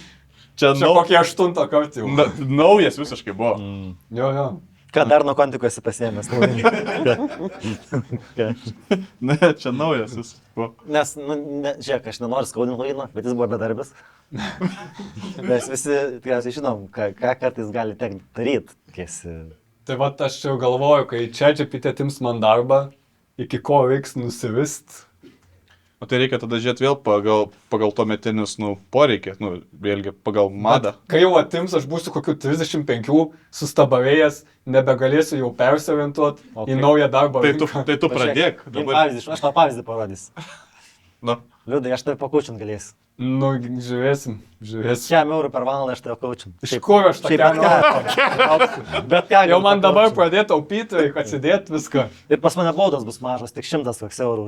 Čia Čia kokie 8 kartą jau. naujas visiškai buvo. Jo, jo. Ką dar nuo kontikos pasėmęs? Ne, čia naujas jis buvo. Nes, nu, ne, žiūrėk, aš nenoriu skaudinti Lauryno, bet jis buvo bedarbis. Mes visi tikriausiai žinom, ką kartais gali tekti daryti. Kiesi. Tai va, aš čia jau galvoju, kai čia GPT atims man darbą, iki ko reiks nusivist. O tai reikia tada žiūrėti vėl pagal to metinius, poreikį, vėlgi pagal madą. Kai jau atims, aš būsiu kokių 35, sustabarėjęs, nebegalėsiu jau persiorientuoti į naują darbo Tai rinką. tu pradėk. Dabar. Aš tau pavyzdį parodysiu. Nu, Liudai, aš tave pakaučint galėsiu. Nu, žiūrėsim. 100 eurų per valandą aš tave kaučint. Iš kur aš tą bet kelią? Bet ką? Jau man dabar pradėti taupyti, reikia atsidėti viską. Ir pas mane baudos bus mažas, tik 100 koks eurų,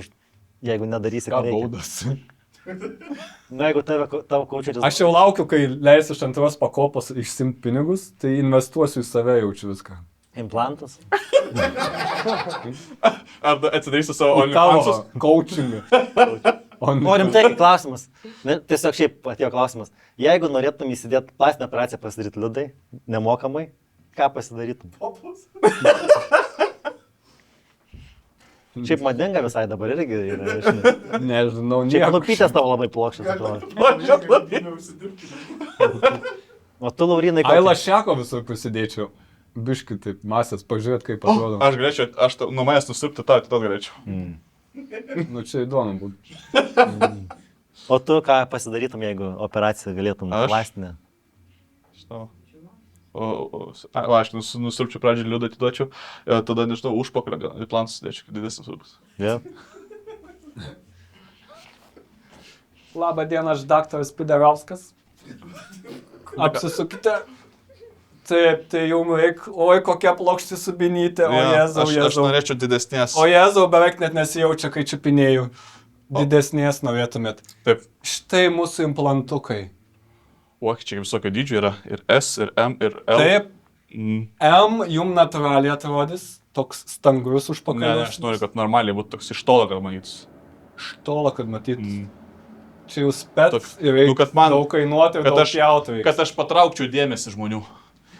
jeigu nedarysi, Ką ką reikia. baudas? Na, jeigu tavo kaučeris... Aš jau laukiu, kai leis iš antros pakopos išsimti pinigus, tai investuosiu į save, jaučiu viską. Implantas. ar atsidarysi savo Tavo OnlyFansus? coachingą. O rimtai, klausimas. Ne, tiesiog šiaip atėjo klausimas. Jeigu norėtum įsidėti plastinę operaciją pasidaryti Liudai, nemokamai, ką pasidarytum? Šiaip madinga visai dabar irgi yra. Žinai. Nežinau, Šiaip nieko. nupytęs tavo labai plokščias atrodo. O tu, Laurinai, Ai, lašeko visur prisidėčiau. Biški taip, masės, pažiūrėt, kaip atrodo. Aš galėčiau, nuo manęs nusipti tau, tai galėčiau. Nu, čia įdomu būtų. O tu ką pasidarytum, jeigu operaciją galėtum Aš? plastinę? Žinau. Aš nusipčiau pradžią liūdą atiduočiau, tada, nežinau, užpakalio planas sudėčiau, didesnis rūbas. Yeah. Labą dieną, aš daktaras Pidarovskas. Apsisukite. Taip, tai jau reik, oi kokia plokštė subinytė, o Jėzau, Aš Jėzau. norėčiau didesnės. O Jėzau, beveik net nesijaučia, kai čiupinėjau. Didesnės norėtumėt. Taip. Štai mūsų implantukai. O, čia visokio dydžio yra ir S, ir M, ir L. Taip, Mm. M jum natūraliai atrodys, toks stangrus Ne, užpakalio. aš noriu, kad normaliai būtų toks iš tolo, gal matytus. Štola, kad matyt. Mm. Čia jau spets Toks- ir reikia kad man- daug kainuoti ir kad daug aš- pjauti. Kad aš patraukčiau dėmesį žmonių.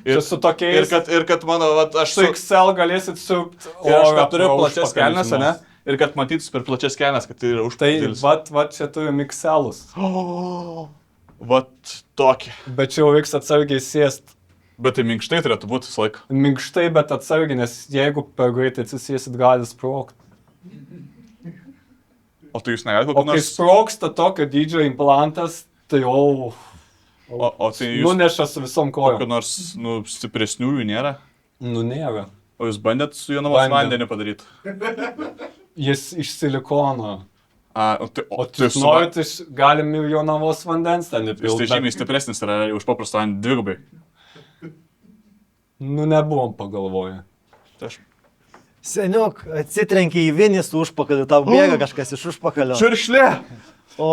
Čia su tokiais, Ir kad mano, vat, aš su XL galėsit siupt. ir aš kad turiu plačias kelnes, ne? Ir kad matytus per plačias kelnes, kad tai yra Tai užpildys. vat čia turim XL'us. Vat tokį. Bet čia jau reiks atsargiai sėst. Bet tai minkštai turėtų būti visą laiką. Minkštai, bet atsargiai, nes jeigu per greitai atsisėsit, gali sprogti. O tai jūs negalite O kokį kai nors... sprogsta tokio dydžio implantas, tai jau O tai jūs nuneša su visom kokio kojom. nors stipresnių jų nėra? Nu, nėra. O jūs bandėt su juo navos Bandėm. vandenį padaryti? Jis iš silikono. O O tai jūs norit, galim milijonavos vandens ten Jis tai įpilti. žymiai stipresnis yra už paprastą vandenį dvigubai. Nu, nebuvom pagalvoję. Tai aš... Seniuk, atsitrenkia į vinį su užpakaliu, tau bėga kažkas iš užpakalio. Čiršlė! O,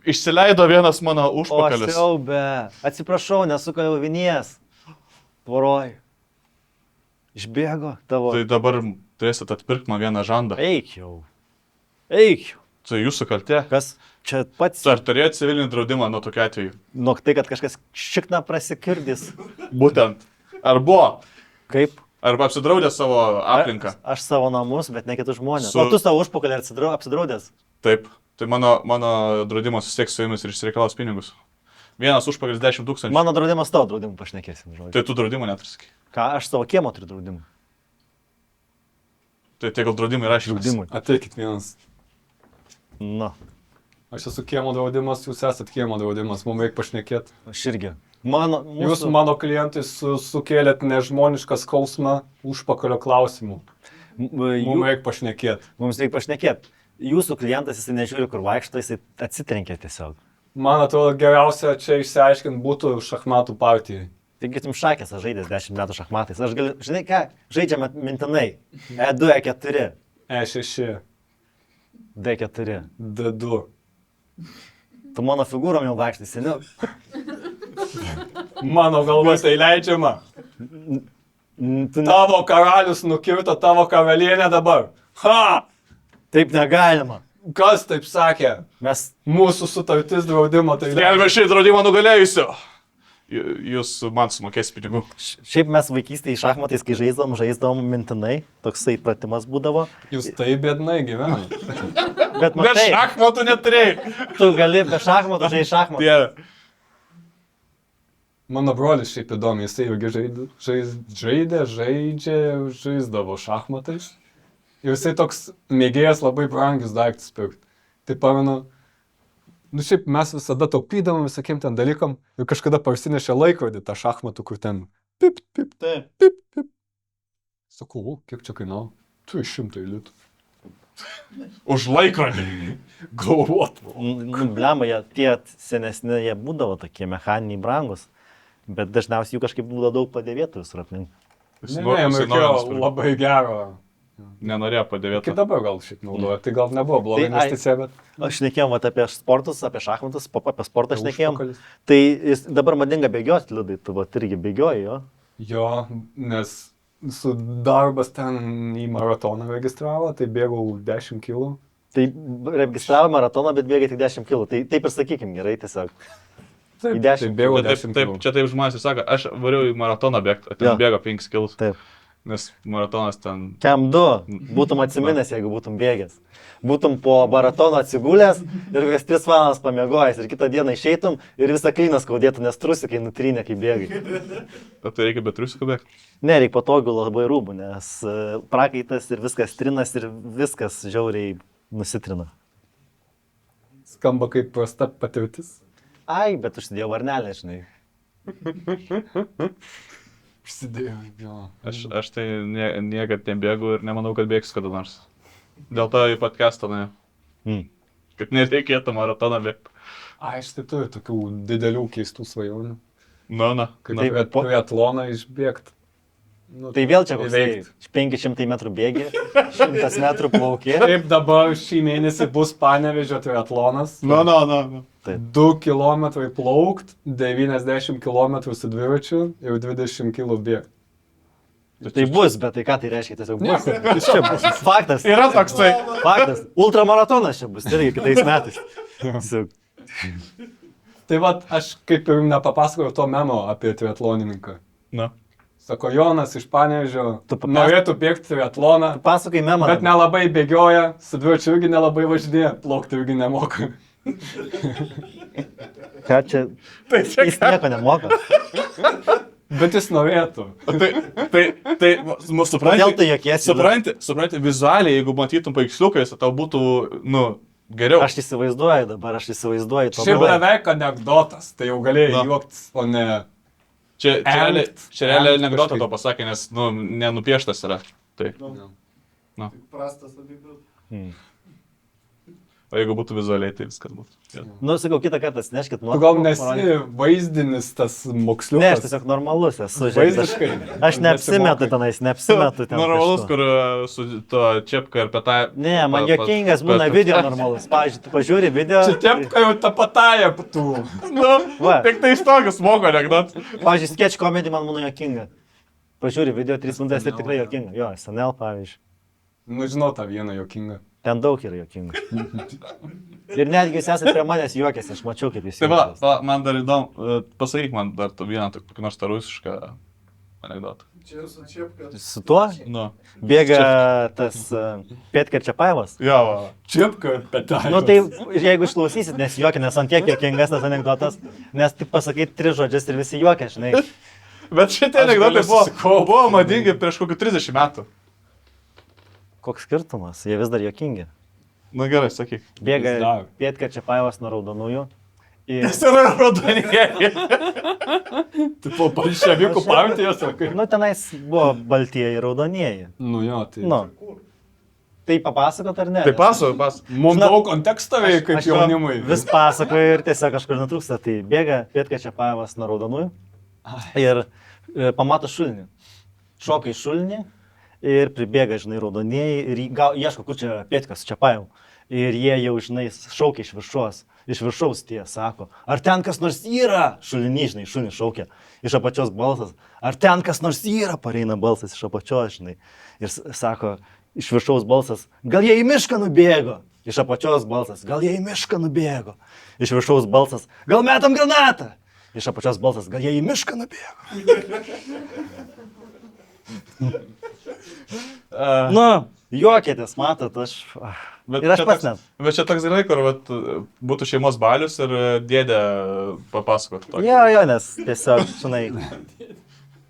Išsileido vienas mano O, užpakalis. siaube. Atsiprašau, nesukaliau vinies. Tvoroj. Išbėgo tavo. Tai dabar turėsit atpirkti man vieną žandą. Eik jau. Eik jau. Tai jūsų kaltė. Kas čia pats? Ar turėjot civilinį draudimą nuo tokiu atveju? Nu, tai, kad kažkas šikna prasikirdys. Būtent. Ar buvo? Kaip? Ar apsidraudė savo aplinką? Aš savo namus, bet ne kitus žmonės. Su- O tu savo užpakalį apsidraudęs? Taip. Tai mano draudimas susieks su jumis ir išsireikalaus pinigus. Vienas užpakalis 10 000. Mano draudimas tavo draudimu pašnekėsim, žodžiu. Tai tu draudimą netriski. Ką, aš savo kiemo turiu draudimą. Tai tie gal draudimai yra išrašyti. Draudimui. Ateikit vienas. Na, Aš esu kiemo draudimas, jūs esat kiemo draudimas, mums reikia pašnekėti. aš irgi. Mano, Jūs mano klientai sukėlėt nežmonišką skausmą užpakalio klausimų. Mums reikia pašnekėti. Mums reikia pašnekėti. Jūsų klientas, jisai nežiūri, kur vaikšto, jisai atsitrenkia tiesiog. Man atrodo, geriausia čia išsiaiškinti būtų šachmatų partijai. Taigi, jums šakės, aš žaidęs 10 metų šachmatais. Aš galiu, žinai ką, žaidžiame mintinai. E2, E4, E6, D4. D2. Tu mano figūrom jau vaikštai seniau. Mano galvos tai leidžiama. Tu Tavo karalius nukirto tavo karalienę dabar. Ha! Taip negalima. Kas taip sakė? Mes, Mūsų sutartis draudimo tai Skelbia šį draudimą nugalėjusio. Jūs man sumokės pinigų. šiaip mes vaikystėje šachmatais, kai žaisdavom mintinai, toksai pratimas būdavo. Jūs taip bėdnai gyvenate. Bet Bet matai, šachmatų neturėjai. tu gali be šachmatų žaisti šachmatų. Dieve. Mano brolis šiaip įdomi, jisai irgi žaisdavo šachmatais. Ir jisai toks mėgėjas labai brangius daiktus pirkti. Tai pamenu, nu šiaip mes visada taupydavom visokiem ten dalykam ir kažkada parsinešė laikrodį tą šachmatų, kur ten pip, pip, Taip. pip, pip. Sakau, o, kiek čia kainavo? 300 litų. Už laikrodį. Galvot. Nu, blemba, tie senesni, jie būdavo tokie mechaniniai brangus. Bet dažniausiai jų kažkaip būdavo daug padėvėtų visur aplink. Ne, jam reikėjo labai gero. Nenorėjo padėvėti. Iki dabar gal šiaip naudoja, tai gal nebuvo bloga Tai, ai, investicija, bet... Aš šnekėjom vat, apie sportus, apie šachmatus, apie sportą šnekėjom. Užpakalis. Tai jis dabar madinga bėgioti, Liudai, tu vat irgi bėgioji, jo. Jo, nes su darbas ten į maratoną registravo, tai bėgau 10 kg. Tai registravo maratoną, bet bėgai tik 10 kg. Tai taip ir sakykim, gerai, tiesiog. Taip, Į 10 tai bėgau Taip, 10 taip, kg. čia taip žmonės ir sako, aš variau į maratoną bėgti, o ten Jo. bėga 5 kg. Taip. Nes maratonas ten... Kem 2, būtum atsiminęs, jeigu būtum bėgęs. Būtum po maratono atsigulęs ir kokias 3 valandas pamiegojęs ir kitą dieną išeitum ir visą klyną skaudėtų, nes trusikai nutrynė, kai bėgai. O tai reikia be triusikų bėgti. Ne, reikia patogių labai rūbų, nes prakaitas ir viskas trinas ir viskas žiauriai nusitrina. Skamba kaip prasta patirtis. Ai, bet užsidėjau varnelę, žinai. Užsidėjau, jo. Aš tai niekad nebėgu ir nemanau, kad bėgsiu kada nors. Dėl to į podcastą nuėjau. Mm. Kad nereikėtų maratoną bėgti. Ai, aš tai turiu tokių didelių keistų svajonių. Na. Kaip Taip, taip, triatloną išbėgti. Nu, Tai vėl čia koks įveikt. 500 metrų bėgi, 100 metrų plaukė. Taip, dabar šį mėnesį bus Panevėžio triatlonas. Na. 2 km plaukt, 90 km su dviračiu ir 20 kg bėgti. Tai bus, bet tai ką tai reiškia, tiesiog bus. Tai čia bus. Faktas. Yra toksai. Faktas. Ultramaratonas čia bus, irgi kitais metais. Tiesiog. Tai vad, aš kaip ir nepapasakojau to memo apie triatlonininką. Na. Sako, Jonas iš Panevėžio Tu papasakok. norėtų bėgti triatloną, Pasakai memą. bet nelabai bėgioja, su dviračiu irgi nelabai važinėja, plaukti irgi nemoka. Ką čia? Jis nieko nemoka. Bet jis norėtų. Tai Kodėl mūsų supranti. tu jokiesi? Supranti, vizualiai, jeigu matytum paveiksliukais, tau būtų, geriau. Aš įsivaizduoju dabar, aš įsivaizduoju to. Šiaip beveik anekdotas, tai jau galėjai Na. juoktis, o ne... Čia Ant realiai anekdotą kažkaip. to pasakė, nes, nenupieštas yra. Tai. Prastas abiejų. O jeigu būtų vizualiai, tai viskas būtų. Nu, sakau, kitą kartą neškit Tu gal nesi vaizdinis tas moksliukas. Ne, aš tiesiog normalus esu. Žiūrėk, Vaizdiškai. Aš neapsimetu tenais, neapsimetu ten. Normalus, kažko. kur su to čepka ir petai. Ne, man jokingas būna video normalus. Pavyzdžiui, tu pažiūri video. Čia tepka jau tą patają tų. Nu, Va. tik tai iš tokius moko anekdot. Pavyzdžiui, sketch comedy man būna jokinga. Pažiūri video 3 minutės ir tikrai jokinga. Jo, SNL pavyzdžiui. Nu, žinau tą vieną jokingą. Ten daug yra jokinga. Ir netgi jūs esate prie manęs juokėsi, aš mačiau, kaip jūs Tai va, juokėsi. man dar įdomu, pasakyk man dar tu vieną kokį nors tą rusišką anekdotą. Čia su Čiepka. Su tuo Nu. bėga tas Petka Čiapajevas. Jo, va. Čiepka ir pataja. Nu tai jeigu išklausysit, nesijuokit, nes ant tiek jokingas tas anekdotas, nes tik pasakyti 3 žodžius ir visi juokia, žinai. Bet šitie Aš anekdotai galiu susikaupt. buvo madingi prieš kokį 30 metų. Koks skirtumas, jie vis dar jokingi. Na gerai, sakyk. Bėga Vis dar. Petka Čiapajevas nuo raudonųjų. Ir, Jis yra raudonieji. Tipo, bolševikų partijos, ar kaip? nu tenais buvo baltieji raudonieji. Nu jo, tai. Nu. Tai papasakot ar ne? Tai pasakoju. Mums Žinot, daug konteksto reikia kaip Aš jaunimui. Vis pasakoju ir tiesiog kažkur nutrūksta. Tai bėga Petka Čiapajevas nuo raudonųjų ir pamato šulinį. Šoka į šulinį ir pribėga, žinai, raudonieji ir ieško, kur čia Petkas Čiapajev. Ir jie jau, žinai, šaukia iš viršaus. Iš viršaus tie sako, ar ten kas nors yra? Šulinį, žinai, šunį šaukia. Iš apačios balsas. Ar ten kas nors yra? Pareina balsas iš apačios, žinai. Ir sako, iš viršaus balsas, gal jie į mišką nubėgo? Iš apačios balsas, gal jie į mišką nubėgo? Iš viršaus balsas, gal metam granatą? Iš apačios balsas, gal jie į mišką nubėgo? Nu, juokėtės, matot, aš... Ir aš pats net. Bet čia toks gerai, kur vat, būtų šeimos balius ir dėdė papasakot. Jo, nes tiesiog, žinai,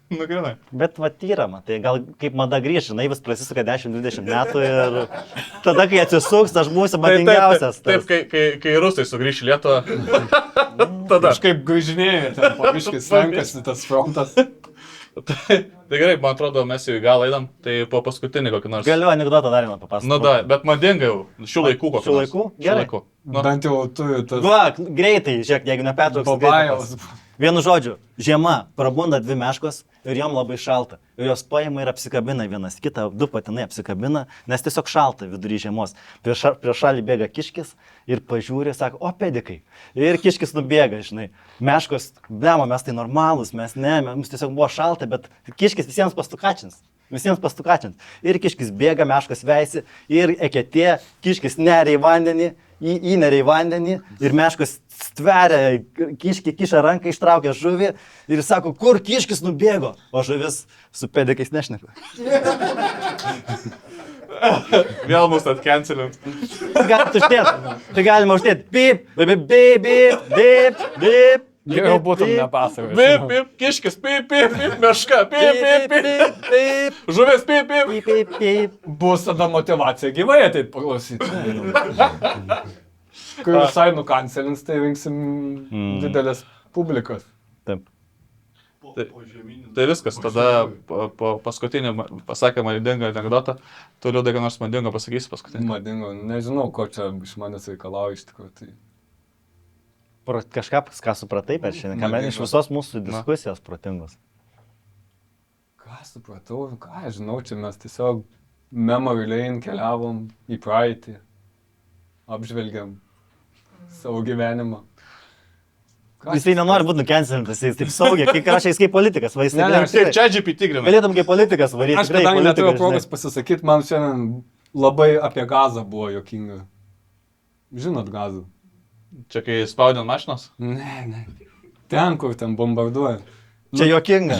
Nu gerai. bet va tyrama, tai gal kaip mada grįž, žinai, vis prasisuka 10-20 metų ir tada, kai atsisuks, aš būsiu madingiausias. Taip, kai rusai sugrįš į Lietuvą. Tada. Kažkaip grįžinėjai, ten paviškis renkasi tas frontas. Tai gerai, man atrodo, mes jau į galą einam, tai po paskutinį kokį nors. Galiu anekdotą dar vieną papasakoti. Nu da, bet madinga jau, šių laikų kokį Šių nors. laikų? Gerai. Nu. Bent jau tu tas Va, greitai, žiūrėk, jeigu nepertrauks. babajos. Vienu žodžiu, žiema, prabunda 2 meškos ir jom labai šalta. Ir jos paima ir apsikabina vienas kitą, 2 patinai apsikabina, nes tiesiog šalta vidury žiemos. Prie šalį bėga kiškis ir pažiūrė, sako, o pedikai. Ir kiškis nubėga, žinai. Meškos, blema, mes tai normalūs, mums tiesiog buvo šalta, bet kiškis visiems pastukačins. Visiems pastukačins. Ir kiškis bėga, meškos veisi ir eketė, kiškis neria į vandenį, įneria į vandenį ir meškos stveria, kiškį kiša ranką, ištraukia žuvį ir sako, kur kiškis nubėgo, o žuvis su pedikais nešneka. Vėl mus atkencelint. Tai galima uždėti bip, bip, bip, bip, bip, bip. Geriau būtum nepasakojęs. Pip, pip, kiškis, pip, pip, pip, meška, pip, pip, pip, pip, žuvis, pip, pip. pip, pip, pip. Bus tada motivacija gyvai ateit paklausyti. Kai visai nukancelins, tai rinksim didelės publikos. Taip. Tai viskas, tada po paskutinį pasakė madingą anekdotą, tu liūdai, ką nors madingo pasakysi paskutinį. Madingo, nežinau, ko čia iš manęs reikalauja iš tikrųjų. Tai... Kažką, ką supratai per šiandien, ką iš visos mūsų diskusijos protingos. Ką supratau, ką aš žinau, čia mes tiesiog memory lane keliavom į praeitį, apžvelgiam savo gyvenimą. Jisai nenori būti nukencelintas, jis taip saugiai, kai rašai kaip politikas, va, jisai Ne, Taip, čia GPT grinai. galėtum kaip politikas varyti. Aš kadangi neturiu progos pasisakyti, man šiandien labai apie gazą buvo jokinga. Žinot gazą? Čia kai spaudint mašinos? Ne. Ten, kur ten bombarduoja. Čia jokinga.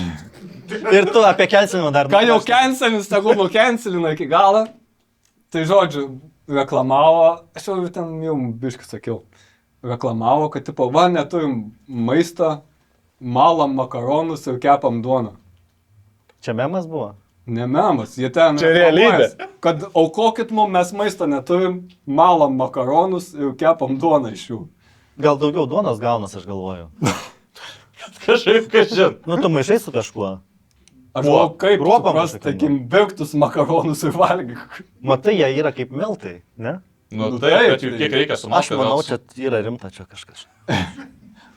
Ir tu apie kencelinimą dar. Ką jau cancelins, tegul cancelina iki galo. Tai žodžiu, reklamavo, aš jau ten jau biškai sakiau, reklamavo, kad tipo, va, neturim maisto, malam makaronus ir kepam duoną. Čia memas buvo? Ne memas, jie ten... Čia realybė. Kad aukokit mums, mes maisto neturim, malam makaronus ir kepam duoną iš jų. Gal daugiau duonos gaunas, aš galvoju. Kažkaip, kažin. Nu, tu maišai su kažkuo. Aš galvoju, kaip Kruopom suprast, kažkokiom. takim, birktus makaronus ir valgyk. Matai, jie yra kaip miltai, ne? Nu, Nu, taip, taip, bet juk kiek reikia Aš sumokėti. manau, čia yra rimta, čia kažkas.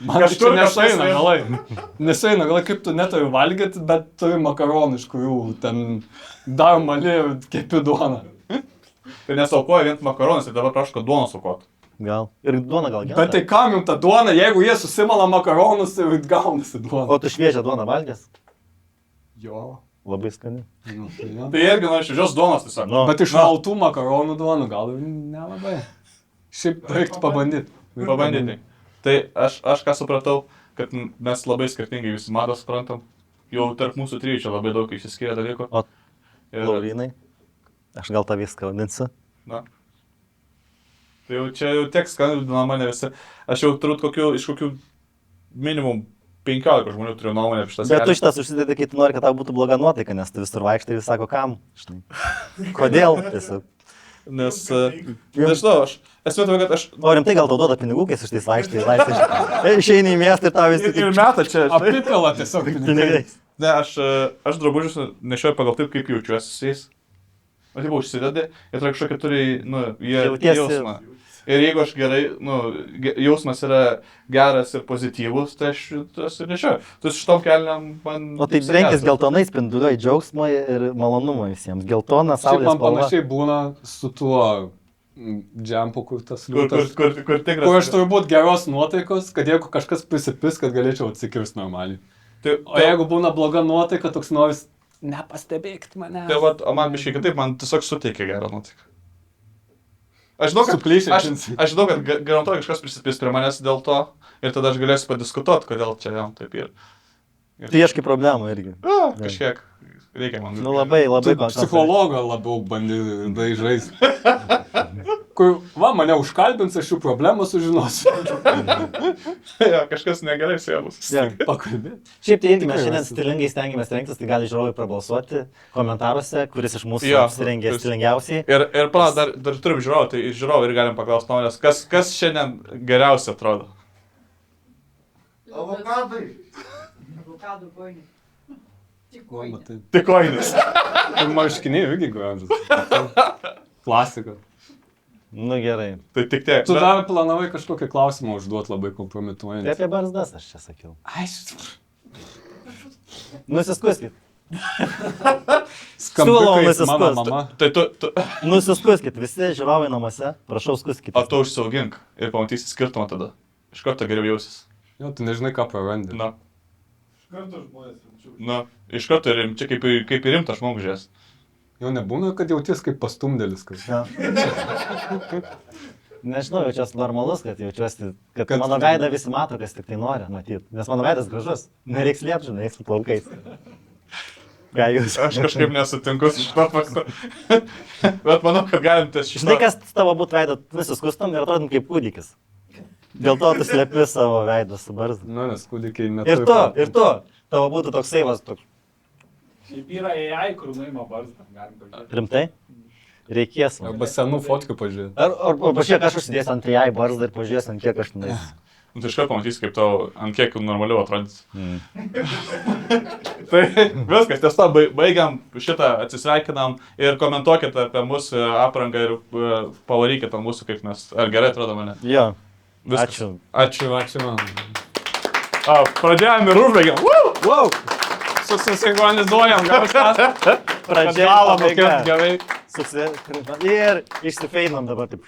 Man Kažkur kažkur nesueina, kažkas galai. Nesueina, galai, kaip tu neturi valgyti, bet turi makaronų, iš kurių ten dar mali kepi duoną. Tai nesaukoja vien makaronus, tai dabar prašau, kad duoną saukot. Gal. Ir duona gal gera. Bet tai kam jums ta duona, jeigu jie susimala makaronus, tai gaunasi duona. O tu šviežią duoną valgęs? Jo. Labai skani. Nu, tai jo. Tai irgi nori šviežios duonos tiesiog. Nu. Bet iš maltų makaronų duonų gal ir nelabai. Šiaip reiktų pabandyti. Pabandyti. Tai aš ką supratau, kad mes labai skirtingai visi mados suprantam. Jau tarp mūsų trijų čia labai daug išsiskiria dalykų. O Ir, Laurinai, aš gal tą viską vadinsiu. na. Tai jau čia jau tiek skambina mane visi. Aš jau turbūt iš kokių minimum 15 žmonių turiu nuomonę apie šitą Bet tu šitas užsidedi, kai tu nori, kad tau būtų bloga nuotaika, nes tu visur vaikštai ir sako, kam? Žinai. Kodėl? Tiesiog. Nes, nežinau, esmė tokia, kad aš... O rimtai gal tau duoda pinigų, kai su šitais vaikštai. Išeini į miestą ir tau visi Ir meta čia. Apipila tiesiog pinigai. Ne, aš drabužius nešioju pagal taip, kaip jaučiuosi su jais. O taip užsidedi ir tai kažkokia turi, nu, jie Jautiesi- jausmą. Ir jeigu aš gerai, nu, jausmas yra geras ir pozityvus, tai aš ir nešioju. Tu su šitom kelniam man... O tai renkis geltonai spinduliuoja džiaugsmo ir malonumo visiems. Geltona, Šiaip saulės man spalva. panašiai būna su tuo džempu, kur tas liūtas. Kur tikras... Kur aš turiu būti geros nuotaikos, kad jeigu kažkas prisipis, kad galėčiau atsikirsti normaliai. O jeigu būna bloga nuotaika, toks noris, nepastebėkit mane. Tai vat, o man biškai kitaip, man tiesiog suteikia gerą nuotaiką. Aš žinau, aš žinau, kad garantuoju kažkas prisipis prie manęs dėl to ir tada aš galėsiu padiskutuoti, kodėl čia jam taip ir... Tu ieškai problemų irgi. Kažkiek reikia man. Nu labai, labai Tu psichologą labiau bandai žaisti. Kur, va, mane užkalbins, aš jų problemą sužinosiu. Ja, kažkas negerai su jie bus. Pakalbėti. Šiaip tai irgi mes Tikrai šiandien rasi. stilingai stengiamės rengtis, tai gali žiūrovai prabalsuoti komentaruose, kuris iš mūsų Jo, apsirengė kuris- stilingiausiai. Ir pala, dar turim žiūrovą, tai iš žiūrovų ir galim paklausti nuomonės, kas šiandien geriausiai atrodo. Avokadai. Avokadų kojinė. Tik Va, kojinė. matai. Tik koinis. Ir marškiniai irgi gražus. Klasika. Nu gerai. Tai tik tiek. Tu dar planavai kažkokį klausimą užduoti labai kompromituojant. Tai apie barzdas aš čia sakiau. Ai, Nusiskuskit. skambikais mano nusiskust. mama. Tai tu, Nusiskuskit. Visi žiūrovai namuose. Prašau, skuskit. o tu užsiaugink ir pamatysi skirtumą tada. Iš karto geriau jausis. Jo, tu nežinai, ką prarandi. Na, Kartu žmonės rimčiau. na, iš karto čia kaip į rimtą žmogų žies. Jau nebūna, kad jauties kaip pastumdėlis. Kad... Ja. Nežinau, jaučiuosi normalus, kad jaučiuosi, kad Kad- mano veidą visi mato, kas tik tai nori matyti. Nes mano veidas gražus. Nereiks liepti, žinai, su plaukais. Ką jūs? Aš kažkaip nesutinku su šito faktu. Bet manau, kad galim ties šitą. Žinai, kas tavo būtų veidą, nusiskustum ir atrodum kaip kūdikis. Dėl to tu slepi savo veidą su barzda. Nu, nes kūdikiai neturi. Ir tu, ir tu. Tavo būtų toks seivas, toks Šiaip yra AI, kur nuima barzdą, galim pažiūrėti. rimtai. Reikės man. Arba senų fotkų pažiūrėti. Ar pažiūrėk, aš užsidėsiu ant jai barzdą ir pažiūrėsiu, ant kiek aš nueisiu. Nu, tai iškart pamatysi, kaip tau ant kiek normaliau atrodys. Tai viskas, ties to baigiam šitą, atsisveikinam ir komentuokite apie mūsų aprangą ir pavarykite ant mūsų, kaip mes, ar gerai atrodo mane. Jo, Viskas. ačiū. Ačiū man. Pradėjom ir užbaigėm. Wow! Susinchronizuojam, gal kažkas. Pradžia, Galą pabaiga. mokėt gerai. Ir išsifeinam dabar taip.